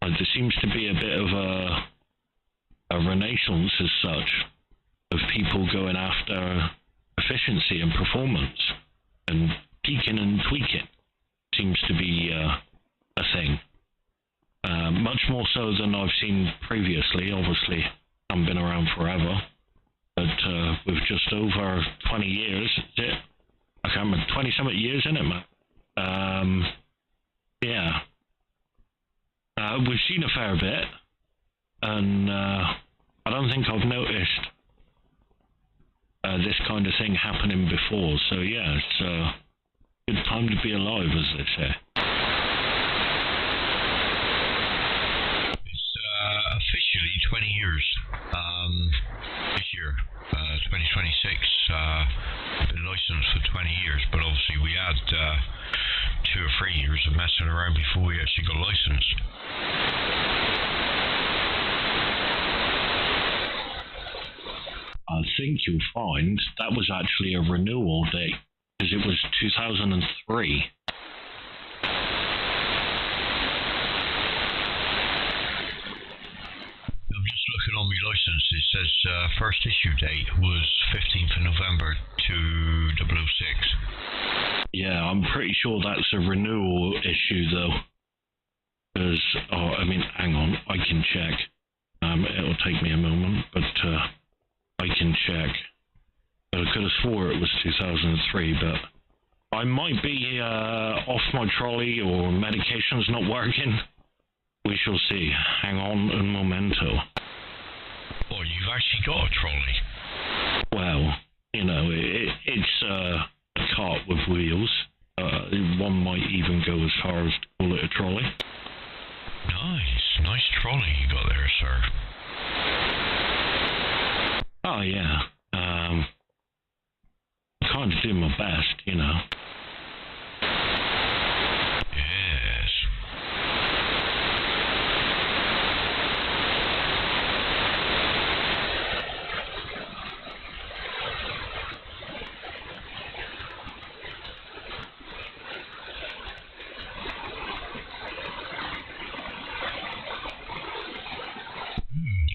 there seems to be a bit of a renaissance as such of people going after efficiency and performance, and peaking and tweaking seems to be a thing. Much more so than I've seen previously. Obviously, I haven't been around forever, but with just over 20 years, is it? I can't remember, 20-something years, isn't it, Matt? Yeah. We've seen a fair bit, and I don't think I've noticed this kind of thing happening before, so yeah, it's a good time to be alive, as they say. It's officially 20 years this year, 2026. I've been licensed for 20 years, but obviously we had 2 or 3 years of messing around before we actually got licensed. I think you'll find that was actually a renewal date, because it was 2003. I'm just looking on my license. It says first issue date was 15th of November 2006. Yeah, I'm pretty sure that's a renewal issue, though. Because, I mean, hang on, I can check. It'll take me a moment, but I can check. But I could have swore it was 2003, but I might be off my trolley or medication's not working. We shall see. Hang on un momento. Oh, you've actually got a trolley? Well, you know, it's a cart with wheels. One might even go as far as to call it a trolley. Nice trolley you got there, sir. Oh, yeah. Kind of do my best, you know. Yes.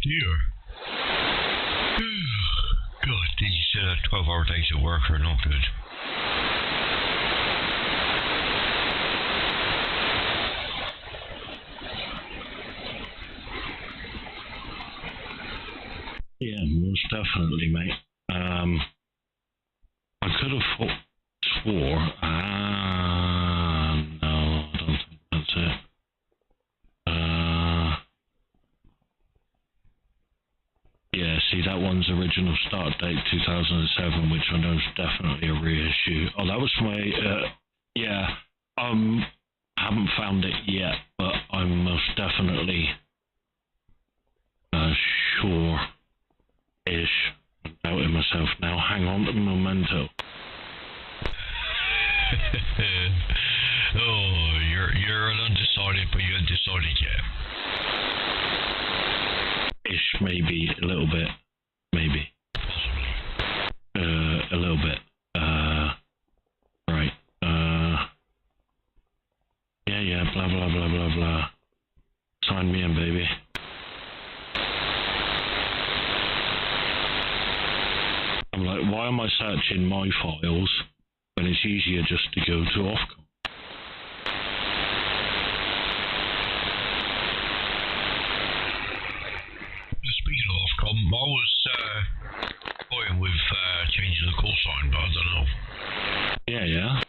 Dear. God, did you say that 12-hour days at work are not good? Yeah, most definitely, mate. I could have swore. No, I don't think that's it. Yeah, see, that one's original start date 2007, which I know is definitely a reissue. Oh, that was my, yeah, haven't found it yet, but I'm most definitely sure-ish. I'm doubting myself now. Hang on a momento. Oh, you're an undecided, but you haven't decided yet. Ish, maybe a little bit, maybe. Possibly. A little bit. Right. Yeah, blah, blah, blah, blah, blah. Sign me in, baby. I'm like, why am I searching my files when it's easier just to go to Ofcom? Speaking of Ofcom, I was toying with changing the call sign, but I don't know. Yeah.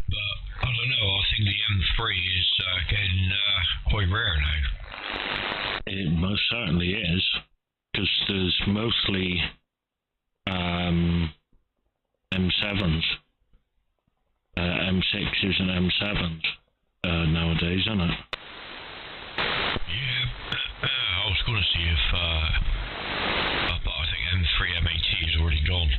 But I don't know, I think the M3 is getting quite rare now. It most certainly is, because there's mostly M7s, M6s and M7s nowadays, isn't it? Yeah, I was going to see if, but I think M3 M8 is already gone.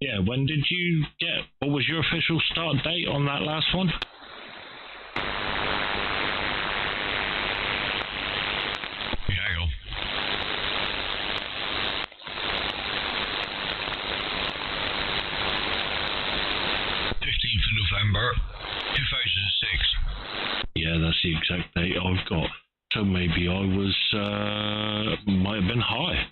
Yeah, when did you get, what was your official start date on that last one? Yeah, 15th of November, 2006. Yeah, that's the exact date I've got. So maybe I was, might have been high.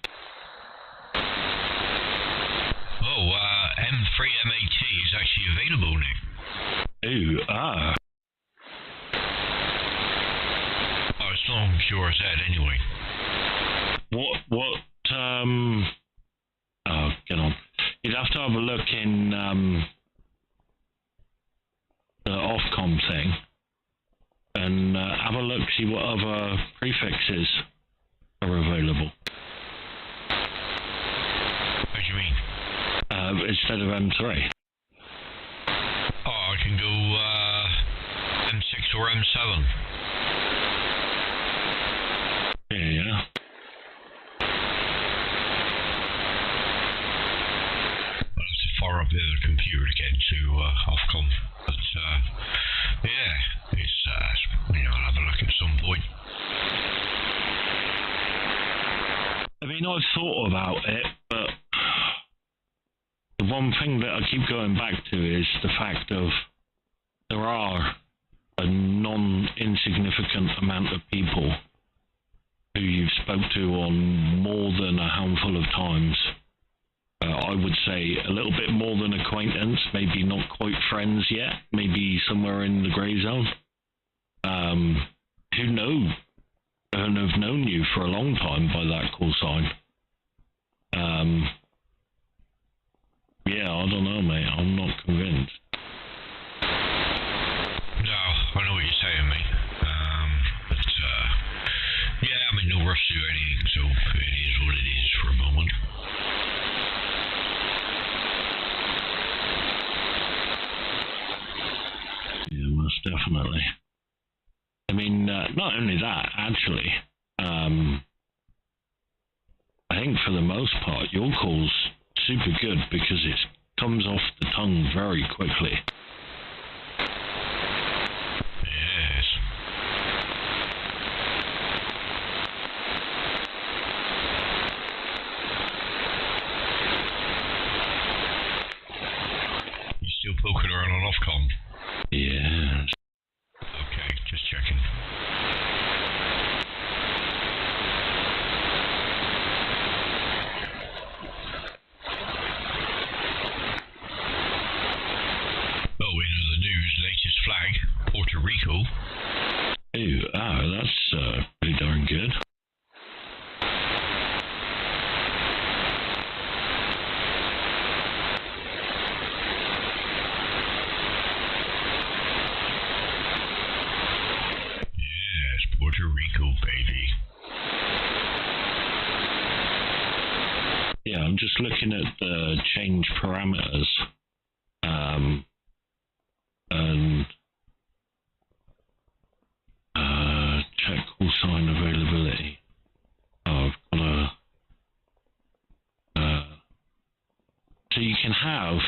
Oh, M3 M8 is actually available now. Ooh, Oh, it's not on QRZ anyway. Oh, get on. You'd have to have a look in, the Ofcom thing, and have a look, see what other prefixes are available. What do you mean? Instead of M3. Oh, I can go M6 or M7. Yeah. I'll have to fire up the computer to get into Ofcom. But yeah, it's I'll have a look at some point. I mean, I've thought about it, but the one thing that I keep going back to is the fact of there are a non-insignificant amount of people who you've spoke to on more than a handful of times. I would say a little bit more than acquaintance, maybe not quite friends yet, maybe somewhere in the grey zone, who know and have known you for a long time by that call sign. Yeah, I don't know, mate. I'm not convinced. No, I know what you're saying, mate. But, yeah, I'm in no rush to do anything, so it is what it is for a moment. Yeah, most definitely. I mean, not only that, actually, I think for the most part, your call's super good because it comes off the tongue very quickly. Yes. You still poking around on Ofcom? Yes. Okay, just checking. Oh, in the news, latest flag, Puerto Rico. Ooh, that's pretty darn good. Yes, Puerto Rico, baby. Yeah, I'm just looking at the change parameters. And check call sign availability. Oh, I've got a so you can have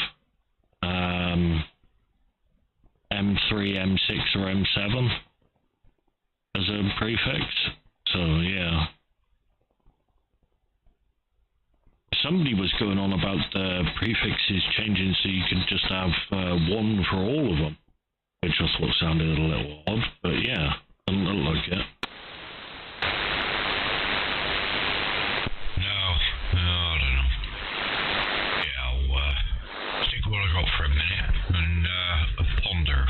M3, M6 or M7 as a prefix. So yeah. Somebody was going on about the prefixes changing so you could just have one for all of them, which I thought sounded a little odd, but yeah, doesn't look like it. No, I don't know. Yeah, I'll stick with what I got for a minute and ponder.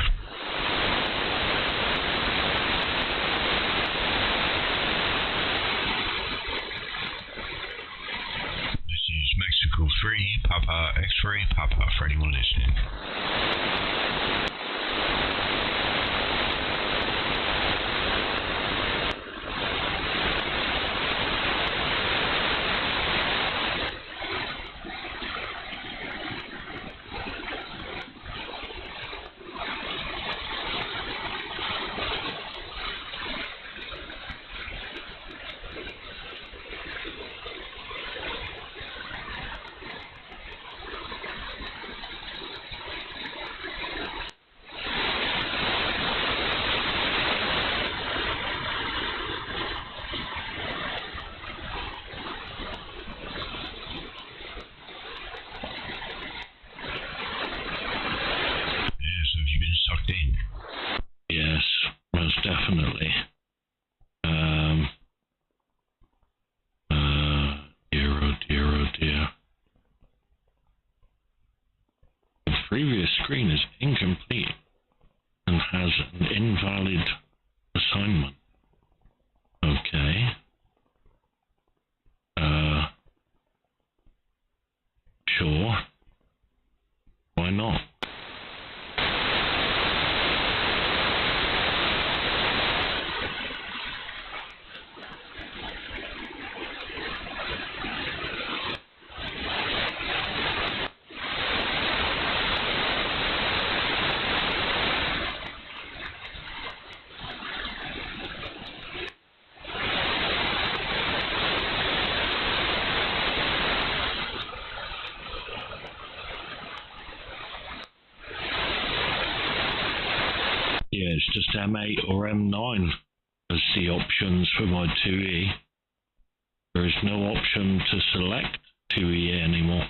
This is Mexico 3, Papa X-ray, Papa for anyone listening. Yes, most definitely. Dear. The previous screen is incomplete and has an invalid assignment. Okay. Sure. Why not? Yeah, it's just M8 or M9 as the options for my 2E. There is no option to select 2E anymore.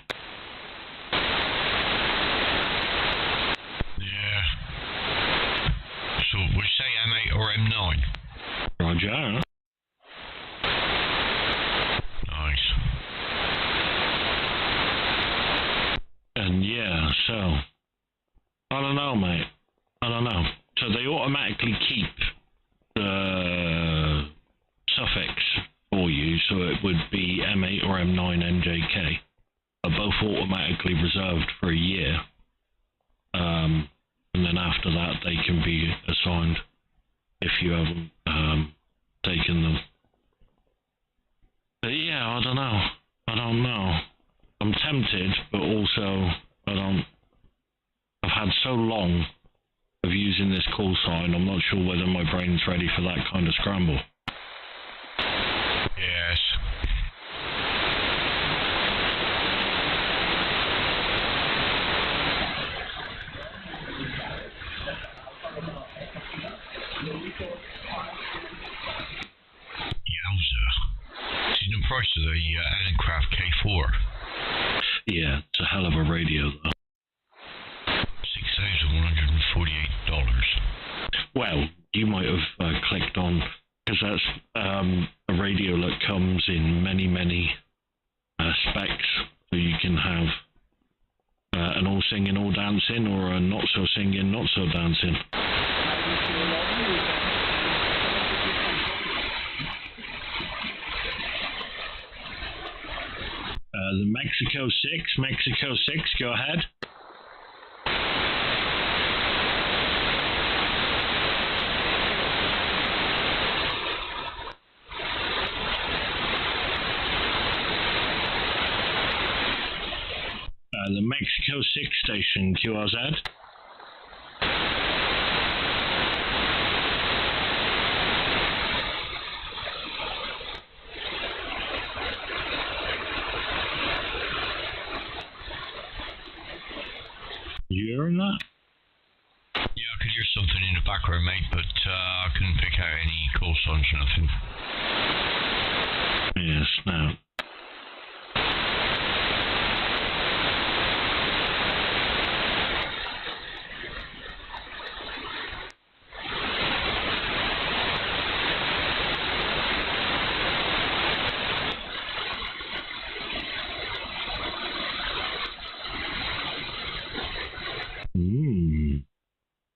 Yeah. So we say M8 or M9? Roger. mate. I don't know. So they automatically keep the suffix for you, so it would be M8 or M9NJK. Are both automatically reserved for a year. And then after that, they can be assigned if you haven't taken them. But yeah, I don't know. I'm tempted, but also I've had so long of using this call sign, I'm not sure whether my brain's ready for that kind of scramble. Yes. Yowza. Seen the price of the Aircraft K4? Yeah, it's a hell of a radio, though. $6,148. Well, you might have clicked on, because that's a radio that comes in many specs, so you can have an all singing, all dancing, or a not so singing, not so dancing. The Mexico 6, go ahead. The Mexico 6 station, QRZ. You hearing that? Yeah, I could hear something in the background, mate, but I couldn't pick out any call signs or nothing. Yes, now.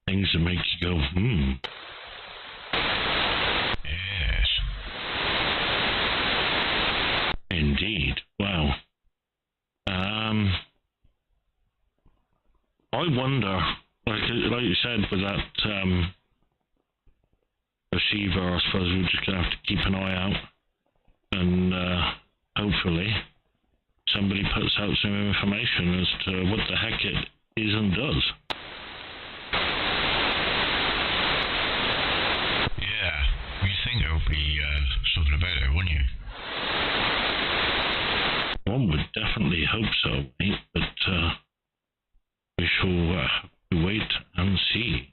Things that make you go, Yes. Indeed. Wow. I wonder, like you said, with that receiver, I suppose we're just going to have to keep an eye out, and hopefully somebody puts out some information as to what the heck it is and does. Yeah, you'd think there would be something about it, wouldn't you? One would definitely hope so, mate, but we shall have to wait and see.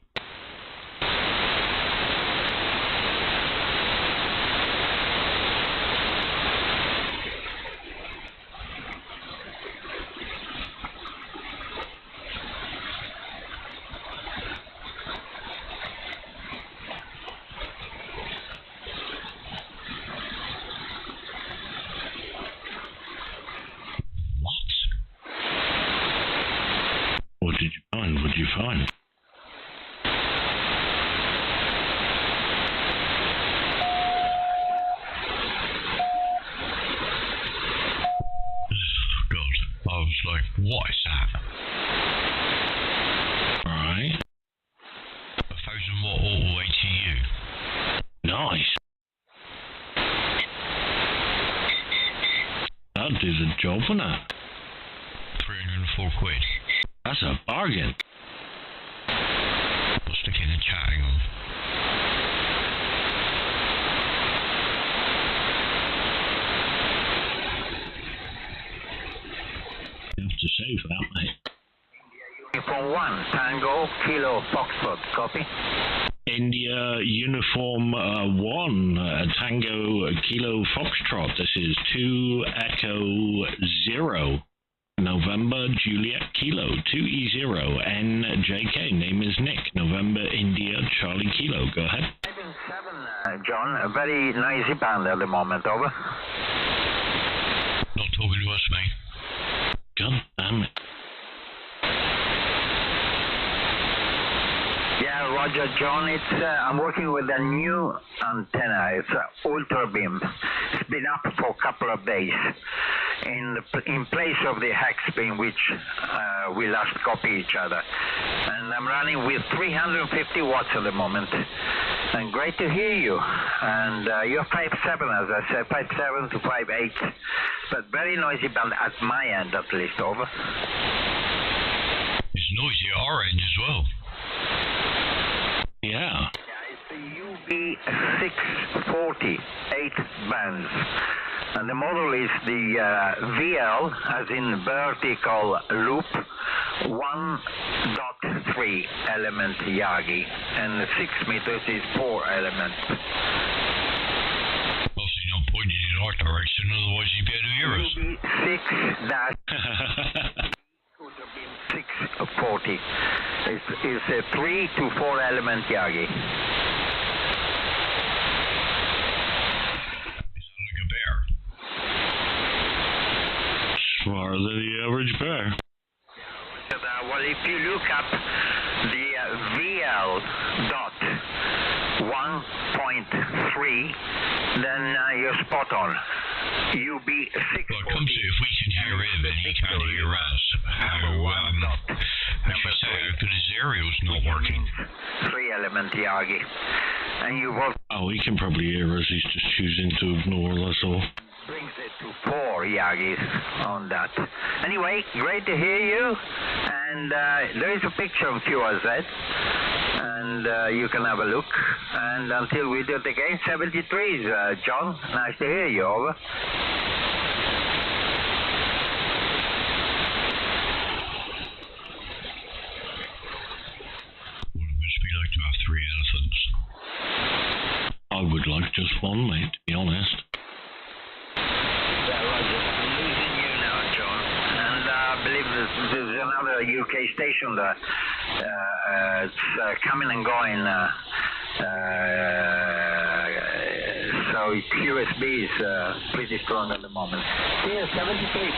What did you find? What did you find? God, I was like, what is that? Alright. 1,000 watt auto ATU. Nice. That'll do the job, wouldn't it? 304 quid. That's a bargain. We'll stick in the chat, hang on. You have to save that, mate. Uniform 1, Tango, Kilo, Foxtrot, copy. India Uniform 1, Tango, Kilo, Foxtrot. This is 2e0njk. November Juliet Kilo 2e0njk. Name is Nick. November India Charlie Kilo. Go ahead. 7, John. A very noisy band at the moment. Over. Not talking to us, mate. God damn it. Roger, John. I'm working with a new antenna. It's ultra beam. It's been up for a couple of days in place of the hex beam, which we last copied each other. And I'm running with 350 watts at the moment. And great to hear you. And you're 5.7, as I said, 5.7 to 5.8. But very noisy band at my end, at least. Over. It's noisy at our end as well. Yeah. It's the UB640 8 bands. And the model is the VL, as in vertical loop, 1.3 element Yagi, and 6 meters is 4 elements. Obviously not pointed in our direction, otherwise you'd be able to hear us. UB6-640 is a 3 to 4 element Yagi. Smarter than the average bear. Well, if you look up the VL dot 1.3, then you're spot on. UB6. Well, it comes to if we can hear him and he can't hear us. How good his aerial's not working. 3 element Yagi. And you've also Oh, he can probably hear us. He's just choosing to ignore, that's all. brings it to 4 Yagis on that. Anyway, great to hear you. And there is a picture of QRZ. And you can have a look. And until we do it again, 73s, John. Nice to hear you. Over. What would it be like to have 3 elephants? I would like just one, mate, to be honest. I'm losing you now, John. And I believe there's another UK station there. It's coming and going. So QSB is pretty strong at the moment. Yeah, 73.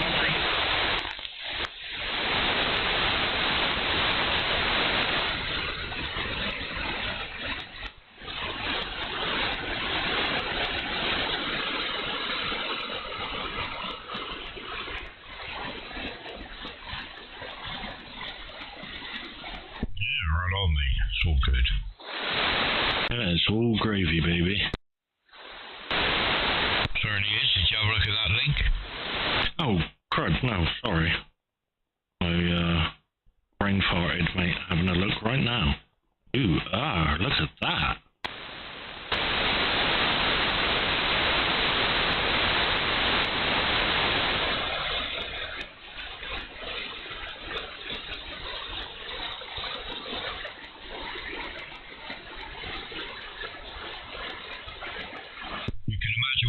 It's all good. Yeah, it's all gravy, baby. Certainly is. Did you have a look at that link? Oh, crud, no, sorry. I, brain farted, mate. Having a look right now. Ooh, look at that.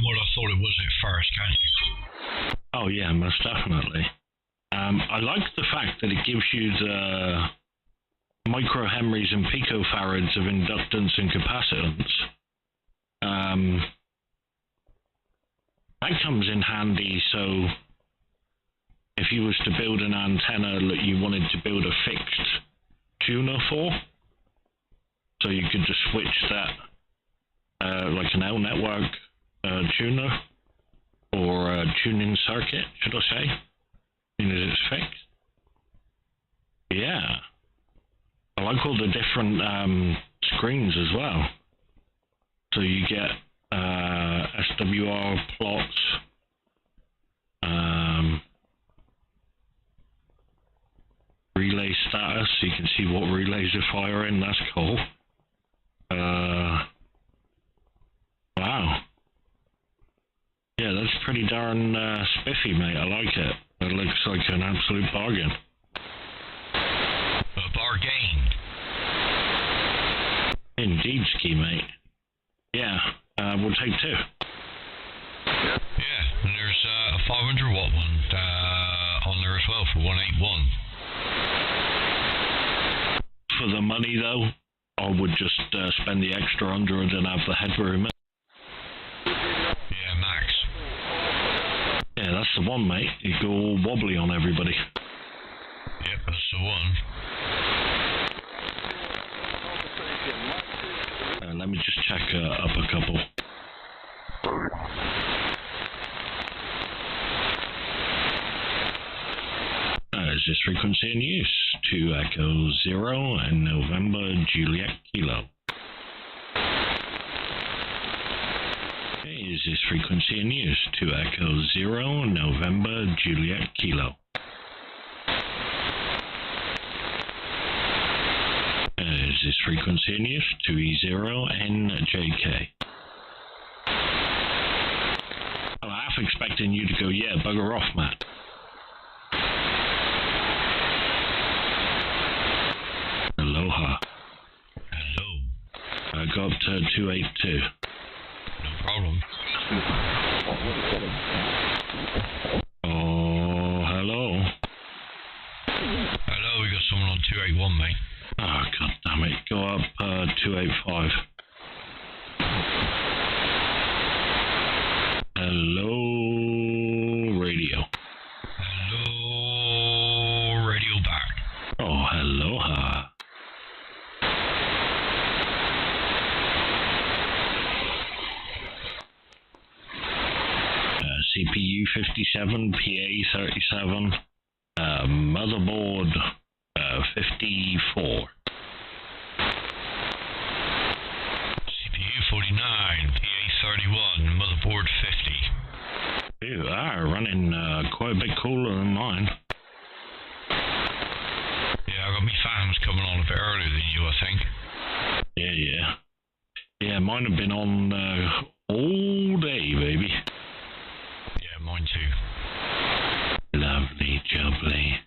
What I thought it was at first, can't you? Oh yeah, most definitely. I like the fact that it gives you the microhenries and picofarads of inductance and capacitance. That comes in handy, so if you was to build an antenna that you wanted to build a fixed tuner for, so you could just switch that, like an L network tuner, or a tuning circuit, should I say, as it's fixed. Yeah. I like all the different screens as well. So you get SWR plots, relay status, so you can see what relays are firing. That's cool. Wow. Yeah, that's pretty darn spiffy, mate. I like it. It looks like an absolute bargain. A bargain. Indeed, ski, mate. Yeah, we'll take 2. Yeah, and there's a 500 watt one on there as well for 181. For the money, though, I would just spend the extra 100 and have the headroom. Yeah, max. Yeah, that's the one, mate. You go all wobbly on everybody. Yep, that's the one. me just check up a couple. Is this frequency in use? 2 Echo 0 and November Juliet Kilo. Is this frequency in use? 2 Echo 0 November Juliet Kilo. Is this frequency in use? 2e0njk. I'm half expecting you to go, yeah, bugger off, Matt. Aloha. Hello. I got 282. No problem. Oh, hello. Hello, we got someone on 281, mate. Oh, god damn it. Go up 285. Hello, radio. Hello, radio back. Oh, aloha. CPU 57, PA 37, motherboard 54. CPU 49, PA 31, motherboard 50. You are running quite a bit cooler than mine. Yeah, I got me fans coming on a bit earlier than you, I think. Yeah. Yeah, mine have been on all day, baby. Yeah, mine too. Lovely jubbly.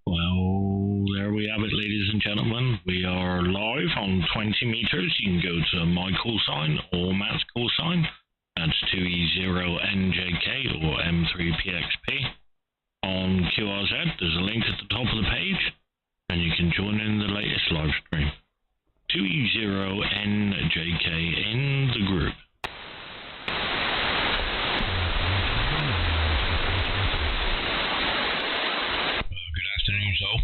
Well, there we have it, ladies and gentlemen. We are live on 20 meters. You can go to my call sign or Matt's call sign. That's 2e0njk or m3pxp. On QRZ, there's a link at the top of the page, and you can join in the latest live stream. 2e0njk in the group. Good afternoon, Zoe.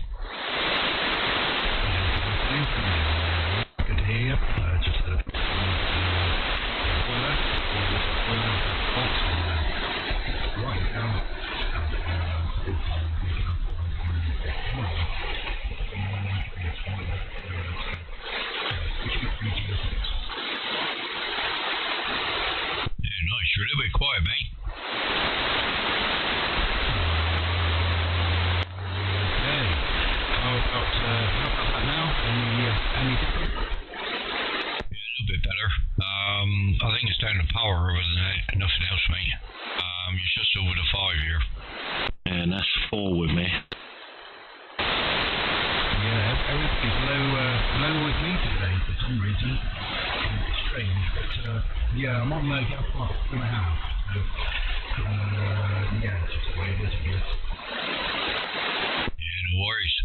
Good to hear you. Just had a right down. Yeah, nice. You're a little bit quiet, mate. Okay. How about that now? Any different? Yeah, a little bit better. I think it's down to power rather than nothing else, mate. You're just over the 5 here. And that's 4 with me. Yeah, everything's low with me today for some reason. It's strange, but yeah, I'm on the gap clock 2.5. So yeah, it's just the way it is, I guess. Yeah, no worries.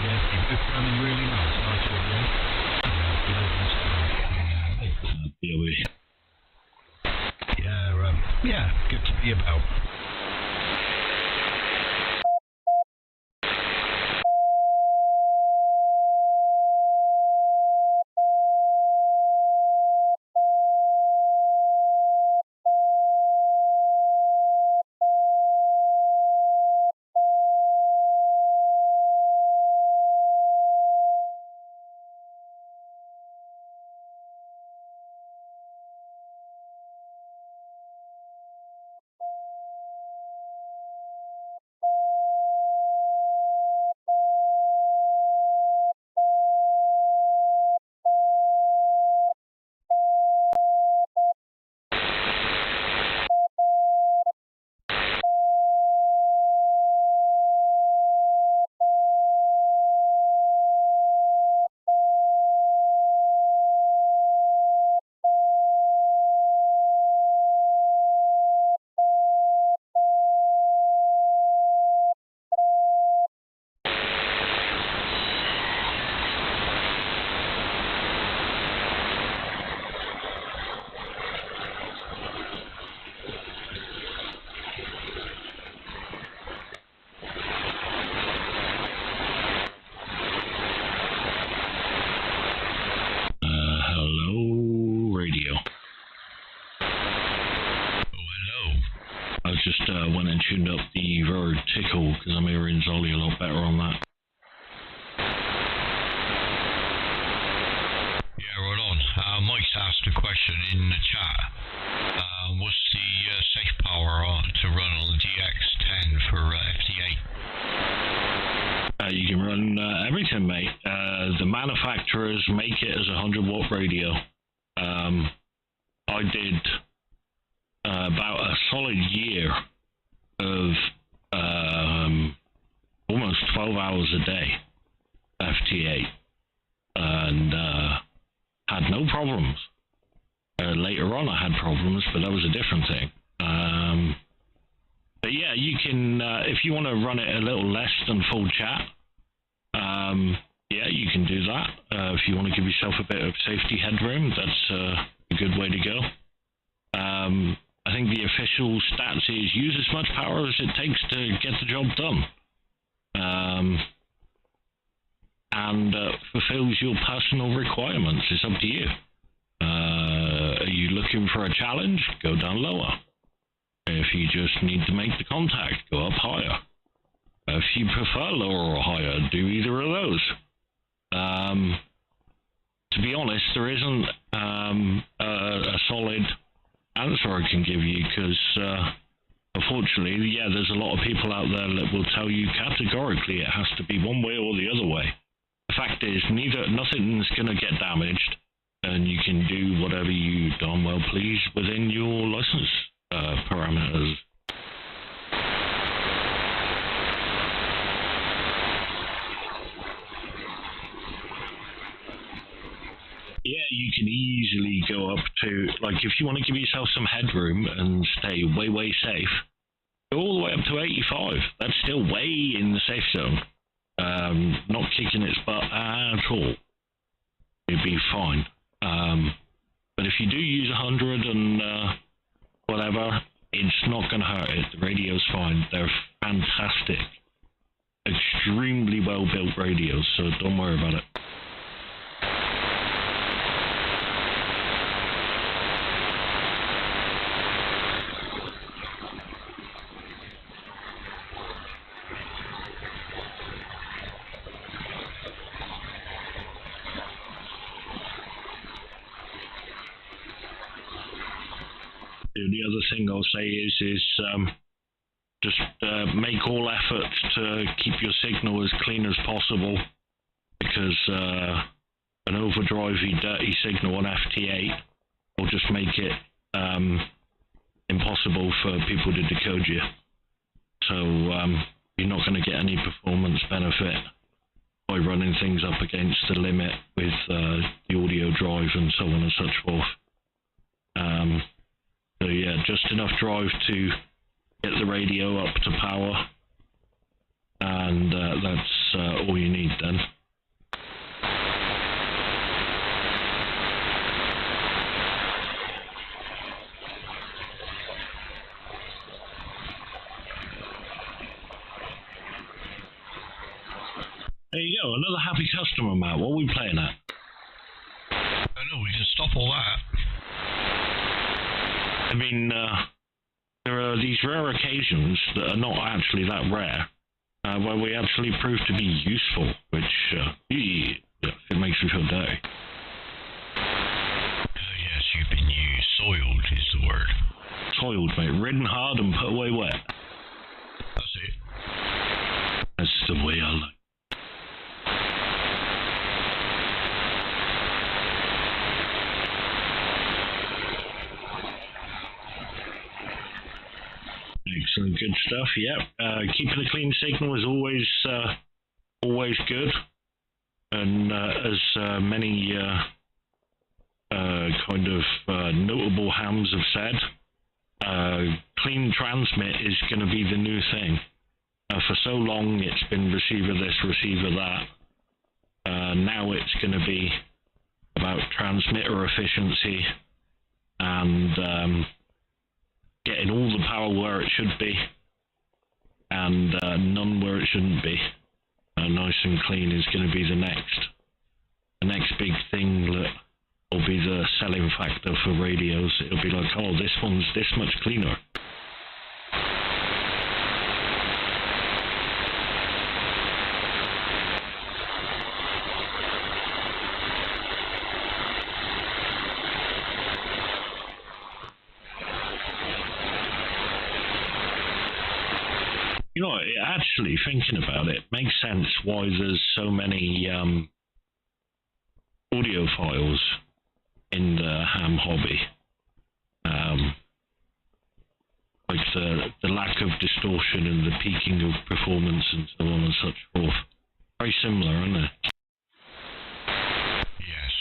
Yeah, you're both running really nice, aren't you? POE. Yeah, good to be about. just went and tuned up the vertical because I'm hearing Zolly a lot better on that. Yeah, right on. Mike's asked a question in the chat. What's the safe power to run on the GX10 for FT8? You can run everything, mate. The manufacturers make it as a 100-watt radio. I did about a solid year of almost 12 hours a day, FT8, and had no problems. Later on I had problems, but that was a different thing. But yeah, you can, if you want to run it a little less than full chat, yeah, you can do that. If you want to give yourself a bit of safety headroom, that's a good way to go. I think the official stats is use as much power as it takes to get the job done. And fulfills your personal requirements. It's up to you. Are you looking for a challenge? Go down lower. If you just need to make the contact, go up higher. If you prefer lower or higher, do either of those. To be honest, there isn't a solid answer I can give you because, unfortunately, yeah, there's a lot of people out there that will tell you categorically it has to be one way or the other way. The fact is, nothing's going to get damaged, and you can do whatever you darn well please within your license parameters. Yeah, you can easily go up to, like, if you want to give yourself some headroom and stay way, way safe, go all the way up to 85. That's still way in the safe zone. Not kicking its butt at all. It'd be fine. But if you do use 100 and whatever, it's not going to hurt it. The radio's fine. They're fantastic. Extremely well-built radios, so don't worry about it. The other thing I'll say is just make all efforts to keep your signal as clean as possible, because an overdrivey, dirty signal on FT8 will just make it impossible for people to decode you. So you're not going to get any performance benefit by running things up against the limit with the audio drive and so on and such forth. So yeah, just enough drive to get the radio up to power, and that's all you need then. There you go, another happy customer, Matt. What are we playing at? I know, we can stop all that. I mean, there are these rare occasions that are not actually that rare, where we actually prove to be useful, which it makes me feel dirty. Yes, you've been used. Soiled is the word. Soiled, mate. Ridden hard and put away wet. That's it. That's the way I like. Excellent, good stuff. Yep, keeping a clean signal is always good, and as many kind of notable hams have said, clean transmit is going to be the new thing. For so long, it's been receiver this, receiver that. Now it's going to be about transmitter efficiency and getting all the power where it should be, and none where it shouldn't be. Nice and clean is going to be the next big thing that will be the selling factor for radios. It'll be like, oh, this one's this much cleaner. You know, actually, thinking about it, makes sense why there's so many audio files in the ham hobby. Like the lack of distortion and the peaking of performance and so on and such forth. Very similar, aren't they? Yes.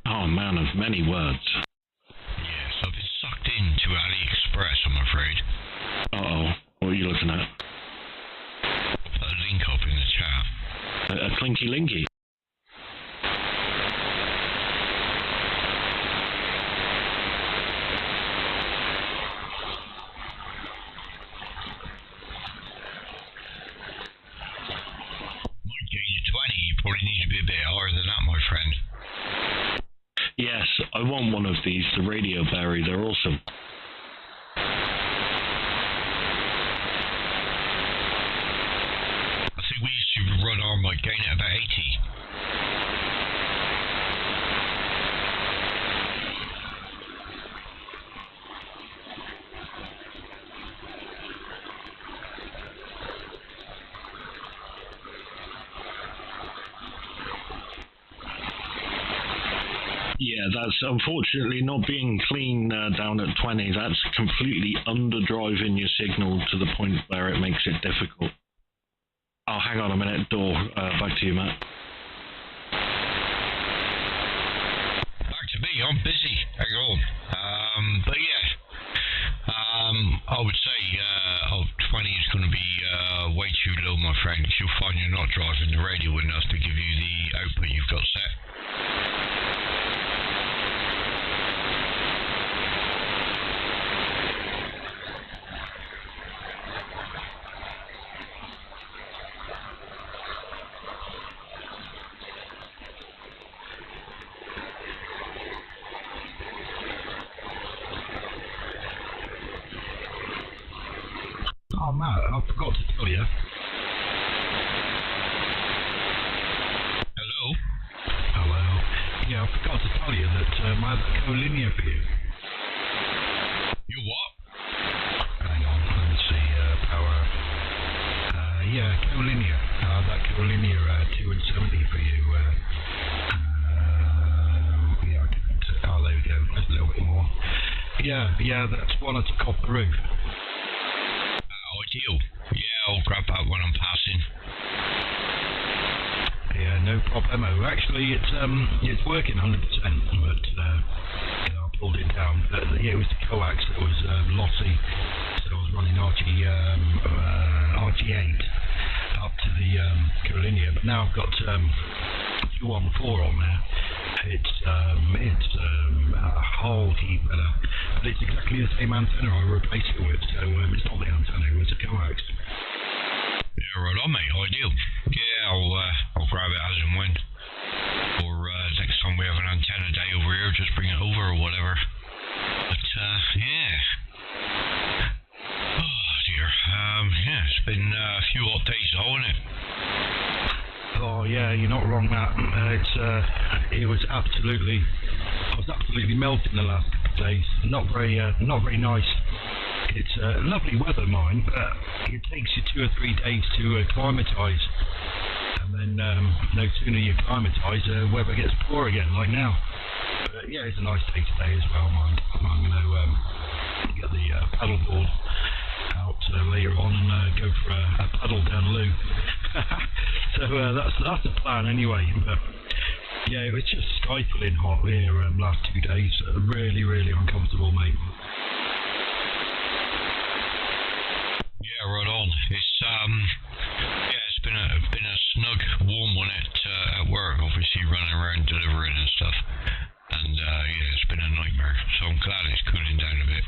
Oh, man of many words. Yes, I've been sucked into AliExpress, I'm afraid. Uh-oh, what are you looking at? I'll put a link up in the chat. A clinky linky? Probably need to be a bit higher than that, my friend. Yes, I want one of these, the Radio Berry, they're awesome. I think we used to run our mic gain at about 80. Yeah, that's unfortunately not being clean down at 20. That's completely underdriving your signal to the point where it makes it difficult. Oh, hang on a minute, door. Back to you, Matt. Back to me, I'm busy. Hang on. But yeah, I would say 20 is going to be way too low, my friend, because you'll find you're not driving the radio enough to give you the output you've got set. Oh, Matt, I forgot to tell you. Hello? Hello. Yeah, I forgot to tell you that I have a co-linear for you. You what? Hang on, let me see, power. Yeah, co-linear. That co-linear 2e0njk for you. Yeah, I can't. Oh, there we go. There's a little bit more. Yeah, that's one at the top of the roof. Ideal. Yeah, I'll grab that when I'm passing. Yeah, no problemo. Actually, it's working 100%, but I pulled it down. But yeah, it was the coax that was lossy, so I was running RG8 up to the co-linear. But now I've got 214 on there. It's a whole heap better, but it's exactly the same antenna I replaced it with, so it's not the antenna, it was a coax. Yeah, right on, mate. Ideal. Yeah, I'll grab it as and when. Or next time we have an antenna day over here, just bring it over or whatever. But yeah. Oh dear. Yeah, it's been a few hot days, though, hasn't it? Oh yeah, you're not wrong, Matt. I was absolutely melting the last couple of days. Not very nice. It's lovely weather, mind, but it takes you 2 or 3 days to acclimatise, and then no sooner you acclimatise, weather gets poor again, like now. But yeah, it's a nice day today as well, mind. I'm going to get the paddleboard out later on and go for a paddle down the loo. So that's the plan anyway. But yeah, it was just stifling hot here last 2 days. Really, really uncomfortable, mate. Yeah, right on. It's it's been a snug, warm one at work. Obviously, running around delivering and stuff. And yeah, it's been a nightmare. So I'm glad it's cooling down a bit.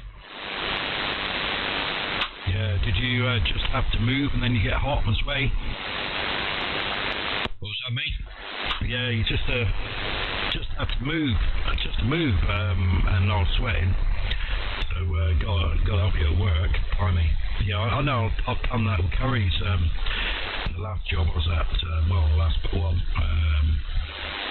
Yeah, did you just have to move and then you get hot and sweaty? What was that, mate? Yeah, you just have to move, and I was sweating. So got up here at work. Blimey. Yeah, I know. I've done that with Curry's. The last job I was at, the last one.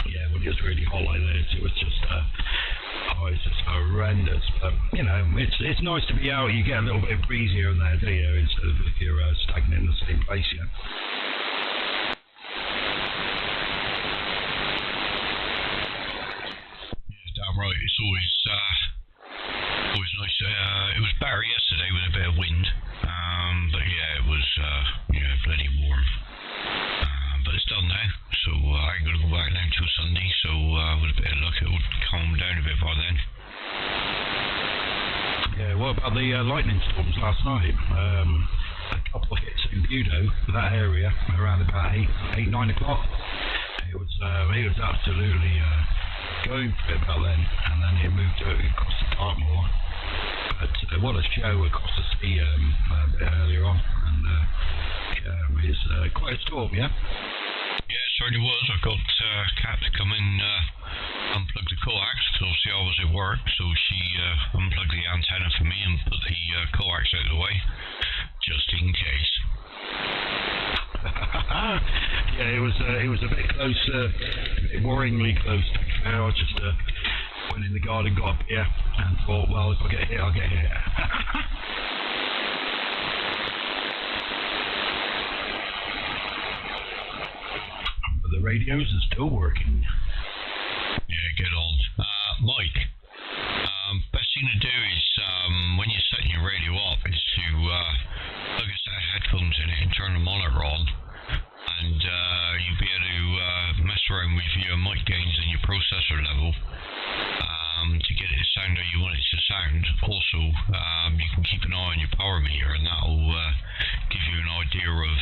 Yeah, when it was really hot like this, it was just. I Oh, it's just horrendous. But you know, it's nice to be out. You get a little bit of breeze here and there, do you? Instead of if you're stagnant in the same place, yeah. Yeah, damn right. It's always nice. It was better yesterday with a bit of wind. But yeah, it was plenty warm. But it's done now, so I ain't gonna go back now till Sunday. So with a bit of luck, it'll calm down a bit by then. Yeah. What about the lightning storms last night? A couple of hits in Budo, that area, around about 8, 9 o'clock. It was absolutely going for it about then, and then it moved across the Dartmoor. But what a show across the sea a bit earlier on, and it's quite a storm, yeah? Yeah, it certainly was. I got Kat to come in, unplug the coax, because obviously I was at work, so she unplugged the antenna for me and put the coax out of the way, just in case. Yeah, it was a bit close, worryingly close. I just went in the garden, got up here, and thought, well, if I get hit, I'll get hit. But the radios are still working. Yeah, get on. Mike, best thing to do is, when you're setting your radio up, is to plug a set of headphones in it and turn the monitor on, and you'll be able to mess around with your mic gains and your processor level to get it to sound how you want it to sound. Also, you can keep an eye on your power meter, and that'll give you an idea of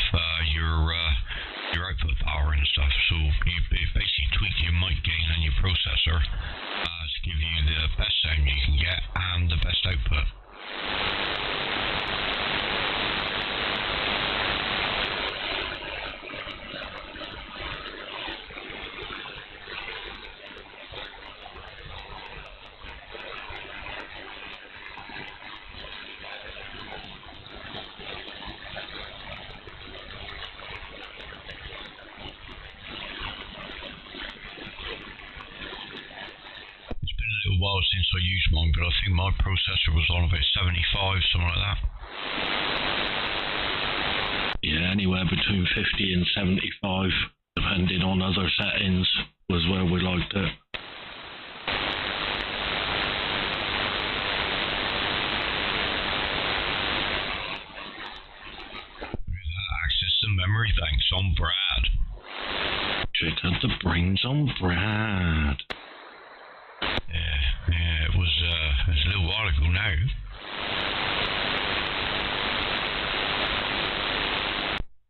your output power and stuff. So you basically tweak your mic gain and your processor to give you the best sound you can get and the best output. While since I used mine, but I think my processor was on about 75, something like that. Yeah, anywhere between 50 and 75, depending on other settings, was where we liked it. Access the memory banks on Brad. Check out the brains on Brad. Yeah, it was a little while ago now.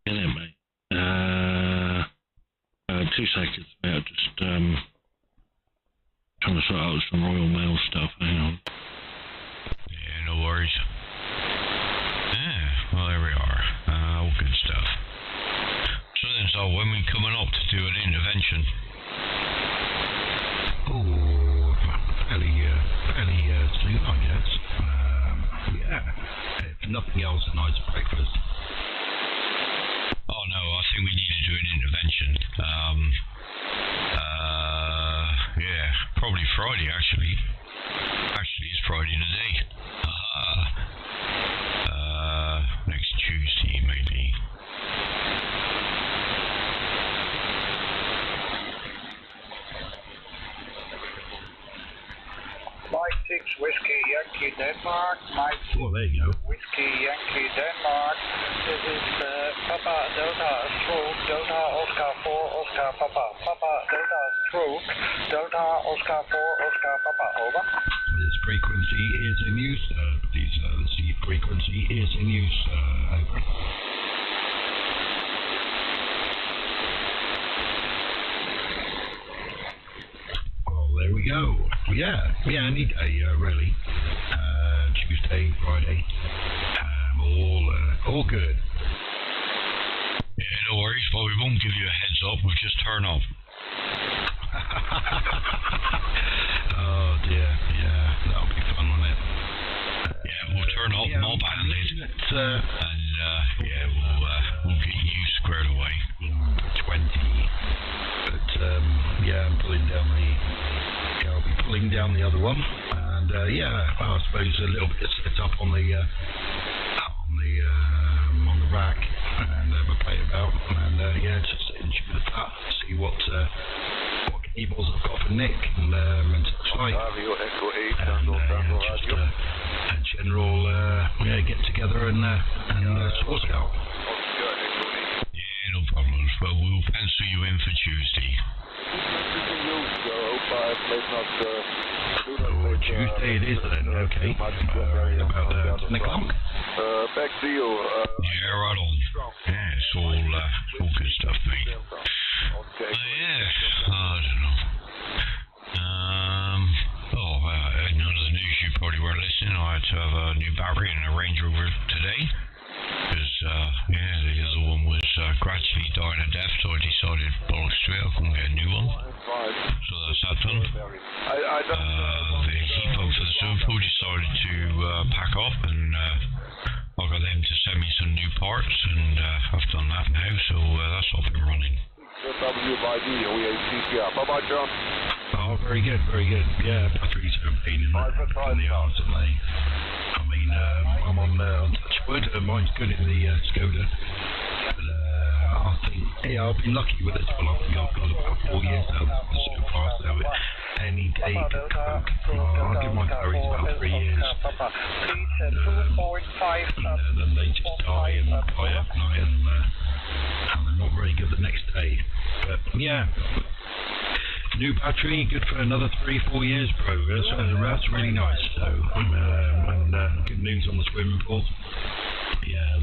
Get it, mate. 2 seconds, mate. I'm just trying to sort out some Royal Mail stuff. Hang on. Yeah, no worries. Yeah, well, there we are. All good stuff. So then, when we coming up to do an intervention? Fairly soon, I guess. Yeah. If nothing else, a nice breakfast. Oh no, I think we need to do an intervention. Yeah, probably Friday actually. Actually, it's Friday today. Next Tuesday maybe. Mike 6 Whiskey Yankee Denmark. Mike 6 Oh, there you go. Whiskey Yankee Denmark. This is Papa Delta Stroke Delta Oscar 4 Oscar Papa. Papa Delta Stroke Delta Oscar 4 Oscar Papa. Over. This frequency is in use. Please, the frequency is in use. Over. There we go. Yeah, any day, really. Tuesday, Friday, all good. Yeah, no worries. Well, we won't give you a heads up. We'll just turn up. Oh dear, yeah, that'll be fun, won't it? Yeah, we'll turn up, mob banded, and we'll get you squared away. 20. But yeah, I'm pulling down the. I'll be pulling down the other one. and yeah, well, I suppose a little bit set up on the rack, and have a play about, and yeah, just sit and tune the that, see what cables I've got for Nick and such like, and yeah, just a general get together and sort it out. Yeah, no problems. Well, we'll pencil you in for Tuesday. Oh, Tuesday it is then, okay. About 10 o'clock? Back to you. Yeah, right on. Yeah, it's all good stuff, mate. Yeah, I don't know. None of the news you probably weren't listening. I had to have a new battery in a Range Rover today. Because, the other one was gradually dying a death, so I decided, bollocks to it, I couldn't get a new one. So that's that done. The heat pump for the swimming pool decided to pack up, and I got them to send me some new parts, and I've done that now, so that's up and running. Bye-bye, John. Oh, very good, very good. Yeah, batteries are a pain in the arse, aren't they? I mean, I'm on touch wood, mine's good in the Skoda. But I think, yeah, I've been lucky with this one. I think I've got about 4 years now so far, so any day could come. I'll give my batteries about 3 years. And then they just die and fly up night, and they're not very good the next day. But yeah, new battery, good for another 3-4 years, bro. That's really nice. So, and good news on the swimming pool. Yeah,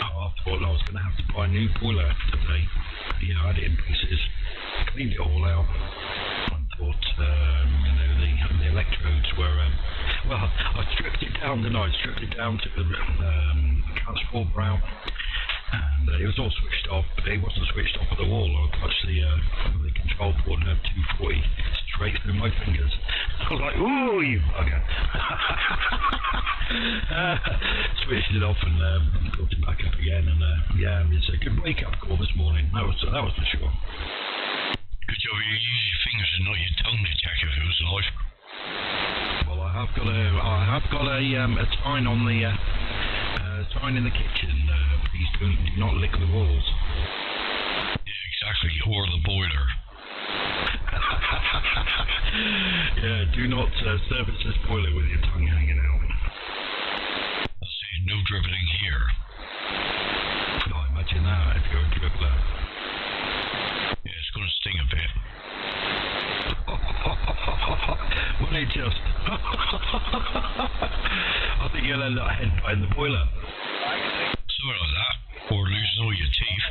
I thought I was going to have to buy a new boiler today. Yeah, I had it in pieces, cleaned it all out. I thought, the electrodes were, well, I stripped it down, didn't I? Stripped it down to the transport brow. And it was all switched off, but it wasn't switched off at the wall. I touched the control port and had 240 straight through my fingers. I was like, ooh, you bugger. Switched it off and built it back up again. And yeah, it's a good wake-up call this morning. That was for sure. Good job you use your fingers and not your tongue to check if it was live. Well, I have got a sign on the sign in the kitchen. Please do not lick the walls. Yeah, exactly, or the boiler. Yeah, do not service this boiler with your tongue hanging out. That's it, no dribbling here. Oh, imagine that if you're a dribbler. Yeah, it's going to sting a bit. Well, it just... I think you'll end up headbutting the boiler. Something like that. Or losing all your teeth.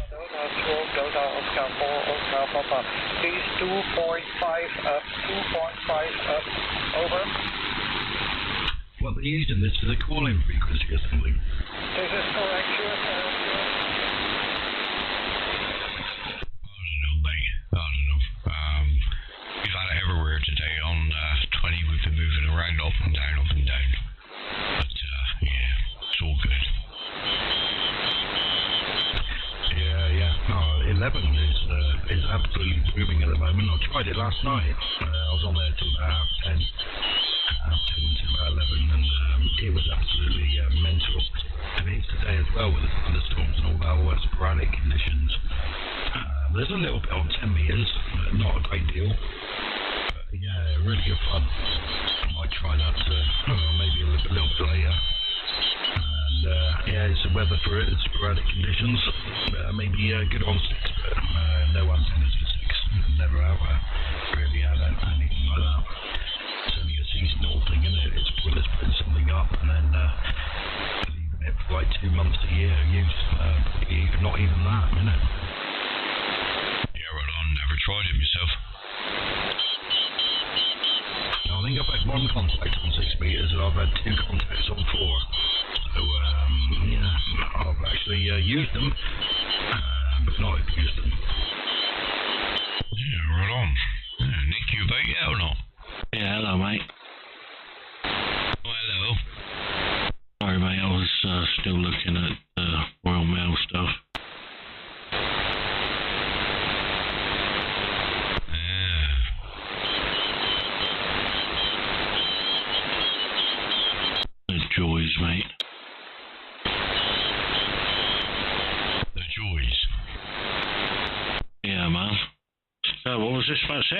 Delta Oscar 4 Oscar Papa. Please 2.5 up, 2.5 up. Over. Well, they're using this as a call-in frequency or something. This is correct, yes. I don't know, mate. I don't know. We've had it everywhere today. On 20, we've been moving around up and down, up and down. But, yeah, it's all good. Yeah. 11 is absolutely booming at the moment. I tried it last night. I was on there till about 10 to about 11, and it was absolutely mental. And it is today as well with the thunderstorms and all that, all sporadic conditions. There's a little bit on 10 meters, not a great deal. But yeah, really good fun. I might try that maybe a little bit later. And yeah, it's the weather for it, it's sporadic conditions. Maybe good on 6, but no antennas for 6. Never out really had anything like that. It's only a seasonal thing, isn't it? It's pointless putting something up and then leaving it for like 2 months a year use. Not even that, innit? Yeah, right on. Never tried it myself. I think I've had 1 contact on 6 meters and I've had 2 contacts on 4. So, yeah, I've actually used them, but not abused them. Yeah, right on. Yeah, Nick, you about yet or not? Yeah, hello, mate. Oh, hello. Sorry, mate, I was still looking at Royal Mail stuff. What was this about 6?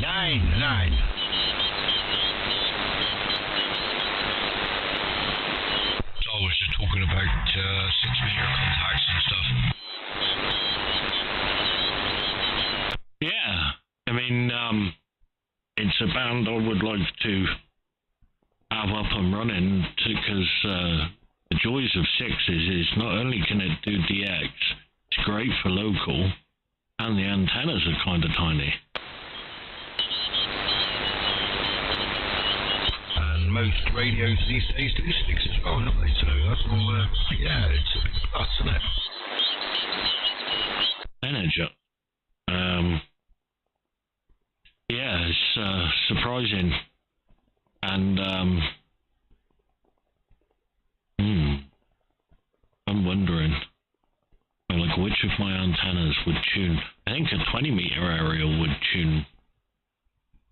9. So I was just talking about 6-meter contacts and stuff. Yeah, I mean, it's a band I would like to have up and running because the joys of 6s is not only can it do DX, it's great for local, and the antennas are kind of tiny. And most radios these days do 6 as well, don't they? So that's all, yeah, it's a big plus, isn't it? Energy. Yeah, it's surprising. And, I'm wondering, like, which of my antennas would tune? I think a 20-meter aerial would tune,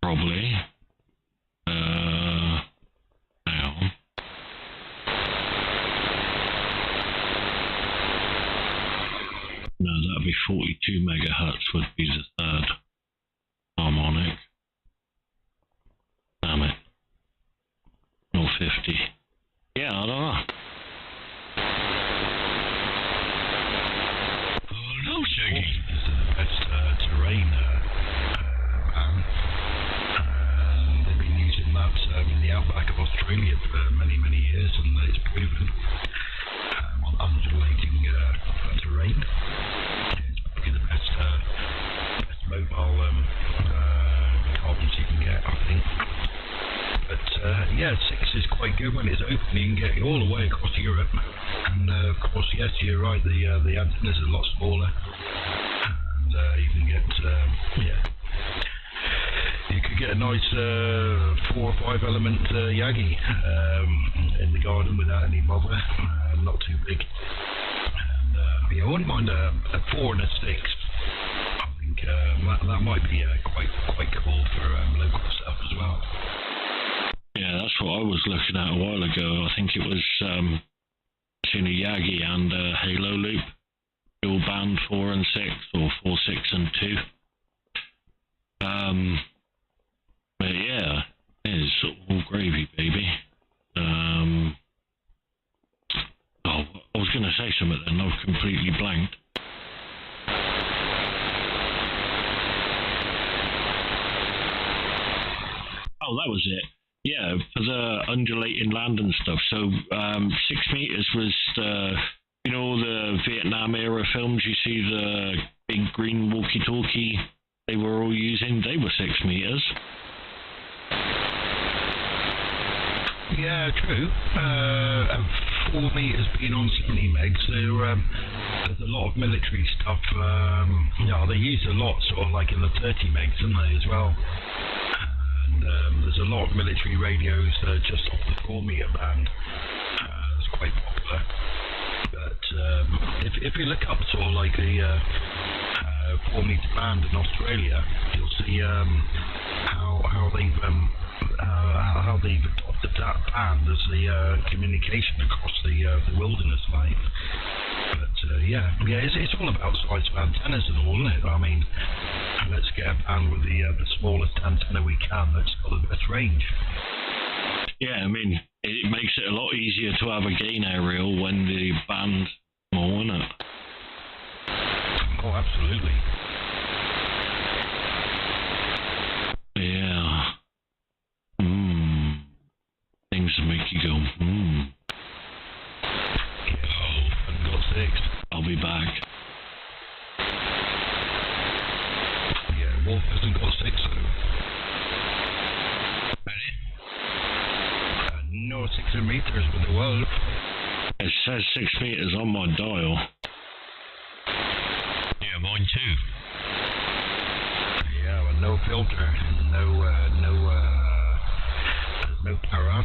probably. Now. No, that'd be 42 megahertz would be the third harmonic. Damn it. No 50. Yeah, I don't know. Oh, no, Shaggy. This is the best terrain band. And they've been using maps in the outback of Australia for many, many years, and it's proven on undulating terrain. It's probably the best mobile carbons you can get, I think. But yeah, 6 is quite good when it's open. You can get all the way across Europe, and of course, yes, you're right. The antennas are a lot smaller, and you can get you could get a nice 4 or 5 element Yagi in the garden without any bother. Not too big, and yeah, I wouldn't mind a 4 and a 6. I think that might be quite cool for local stuff as well. Yeah, that's what I was looking at a while ago. I think it was between a Yagi and a Halo loop. Dual band 4 and 6, or 4, 6 and 2. But yeah, it's all gravy, baby. Oh, I was going to say something then, I've completely blanked. Oh, that was it. Yeah, for the undulating land and stuff. So 6 meters was you know, the Vietnam era films. You see the big green walkie-talkie they were all using. They were 6 meters. Yeah, true. 4 meters being on 70 megs. There's a lot of military stuff. They use a lot, sort of like in the 30 megs, don't they, as well? And there's a lot of military radios just off the 4 meter band. It's quite popular. But if you look up sort of like the 4 meter band in Australia, you'll see how they've adopted that band as the communication across the wilderness life. But yeah, it's all about size of antennas and all, isn't it? I mean, let's get a band with the smallest antenna we can that's got the best range. Yeah, I mean, it makes it a lot easier to have a gain aerial when the band's small, isn't it? Oh, absolutely. Yeah. Things that make you go, Yeah, I've got 6. I'll be back. Yeah, Wolf hasn't got 6 though. No 6 meters with the Wolf. It says 6 meters on my dial. Yeah, mine too. Yeah, with no filter, no power out.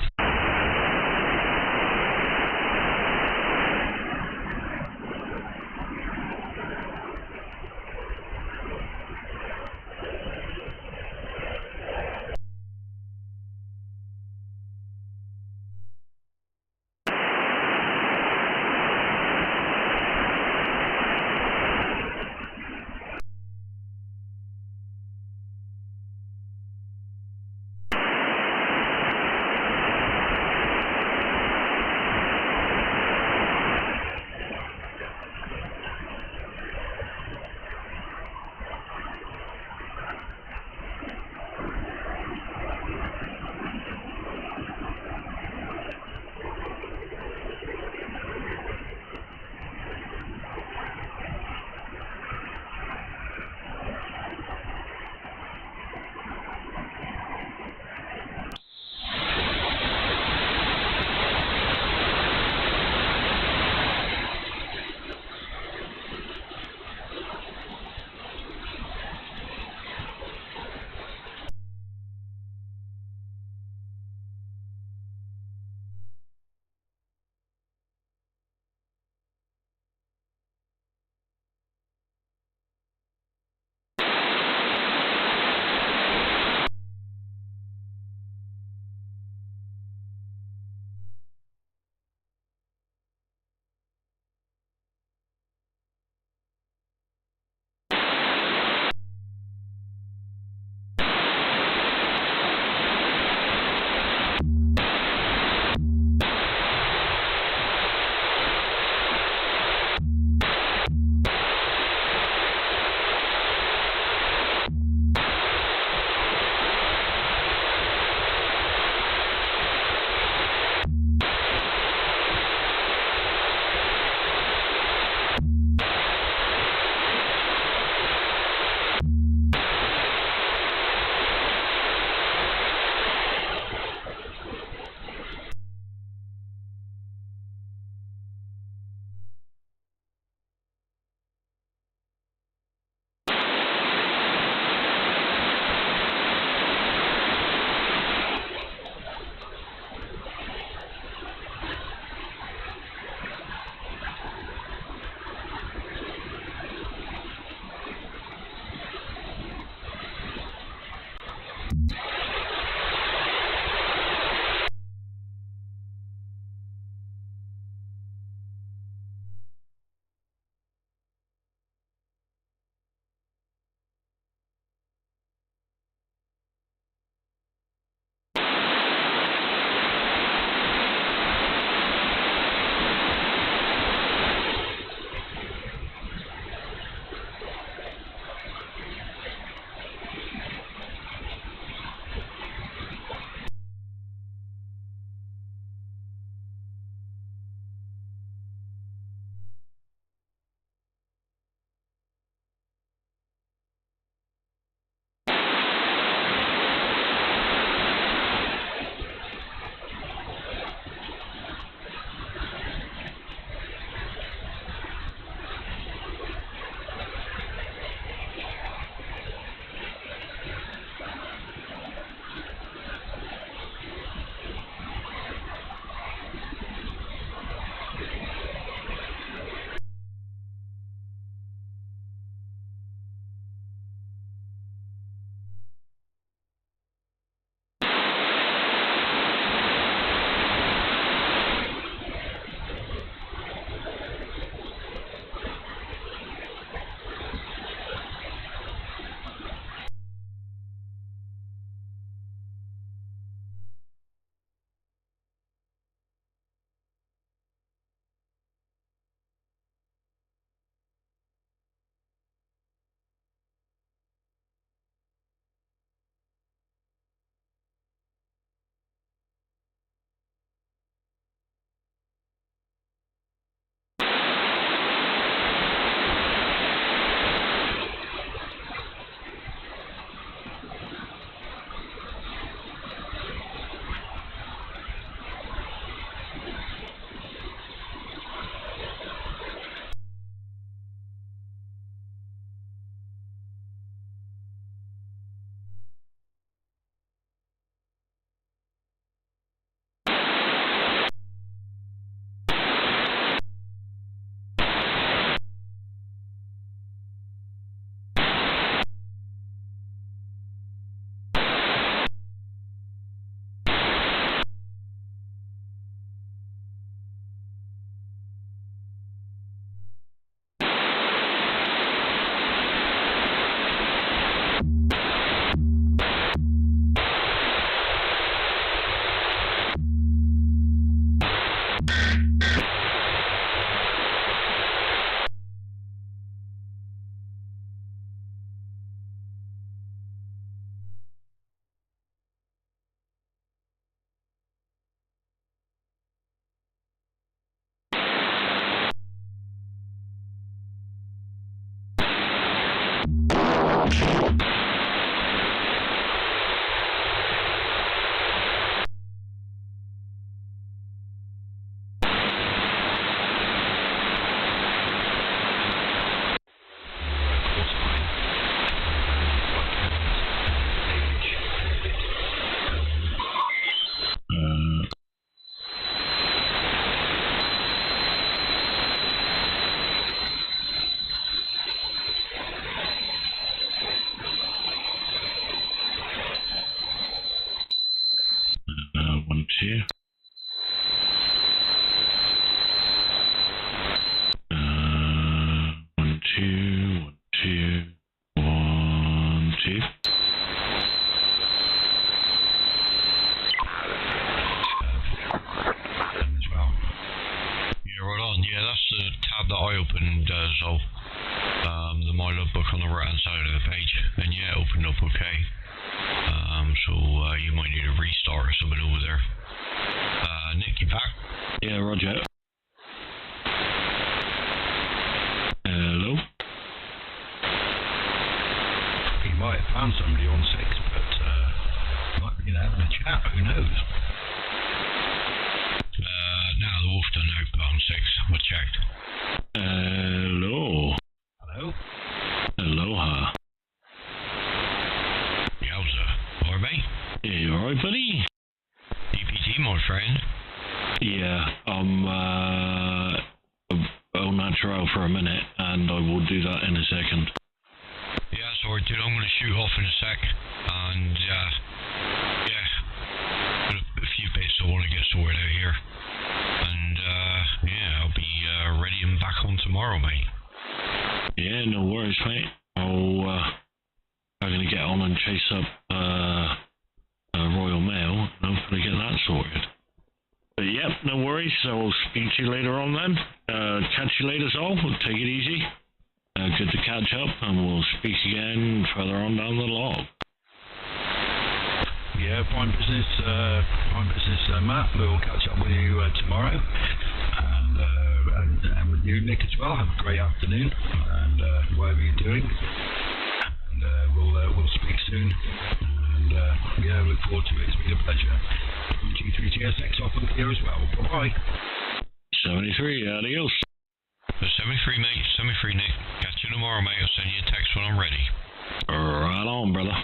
2. 1, 2, 1, 2, 1, 2. As well. Yeah, right on. Yeah, that's the tab that I opened, so the My Logbook on the right hand side of the page, and yeah, it opened up okay. So you might need a restart or something over there. Nick, you back? Yeah, roger. Hello? He might have found somebody on 6, but might be having a chat, who knows? Now the wolf done out on 6, I checked. Hello? Hello? Aloha. Yowza. Alright, mate? Yeah, you alright, buddy? DPT, my friend. Yeah, I'm au naturel for a minute, and I will do that in a second. Yeah, sorry, dude, I'm going to shoot off in a sec. sec, and yeah, got a few bits I want to get sorted out here, and yeah, I'll be ready and back on tomorrow, mate. Yeah, no worries, mate. I'm gonna get on and chase up Royal Mail and hopefully get that sorted. But yep, no worries. I'll speak to you later on then. Catch you later, all. Take it easy. Good to catch up, and we'll speak again further on down the log. Yeah, fine business, Matt. We'll catch up with you tomorrow, and with you, Nick, as well. Have a great afternoon, and whatever you're doing, and we'll speak soon. And yeah, look forward to it. It's been a pleasure. G3gsx off with here as well. Bye. 73, adios. 73, mate. 73, Nick. Catch you tomorrow, mate. I'll send you a text when I'm ready. Right on, brother.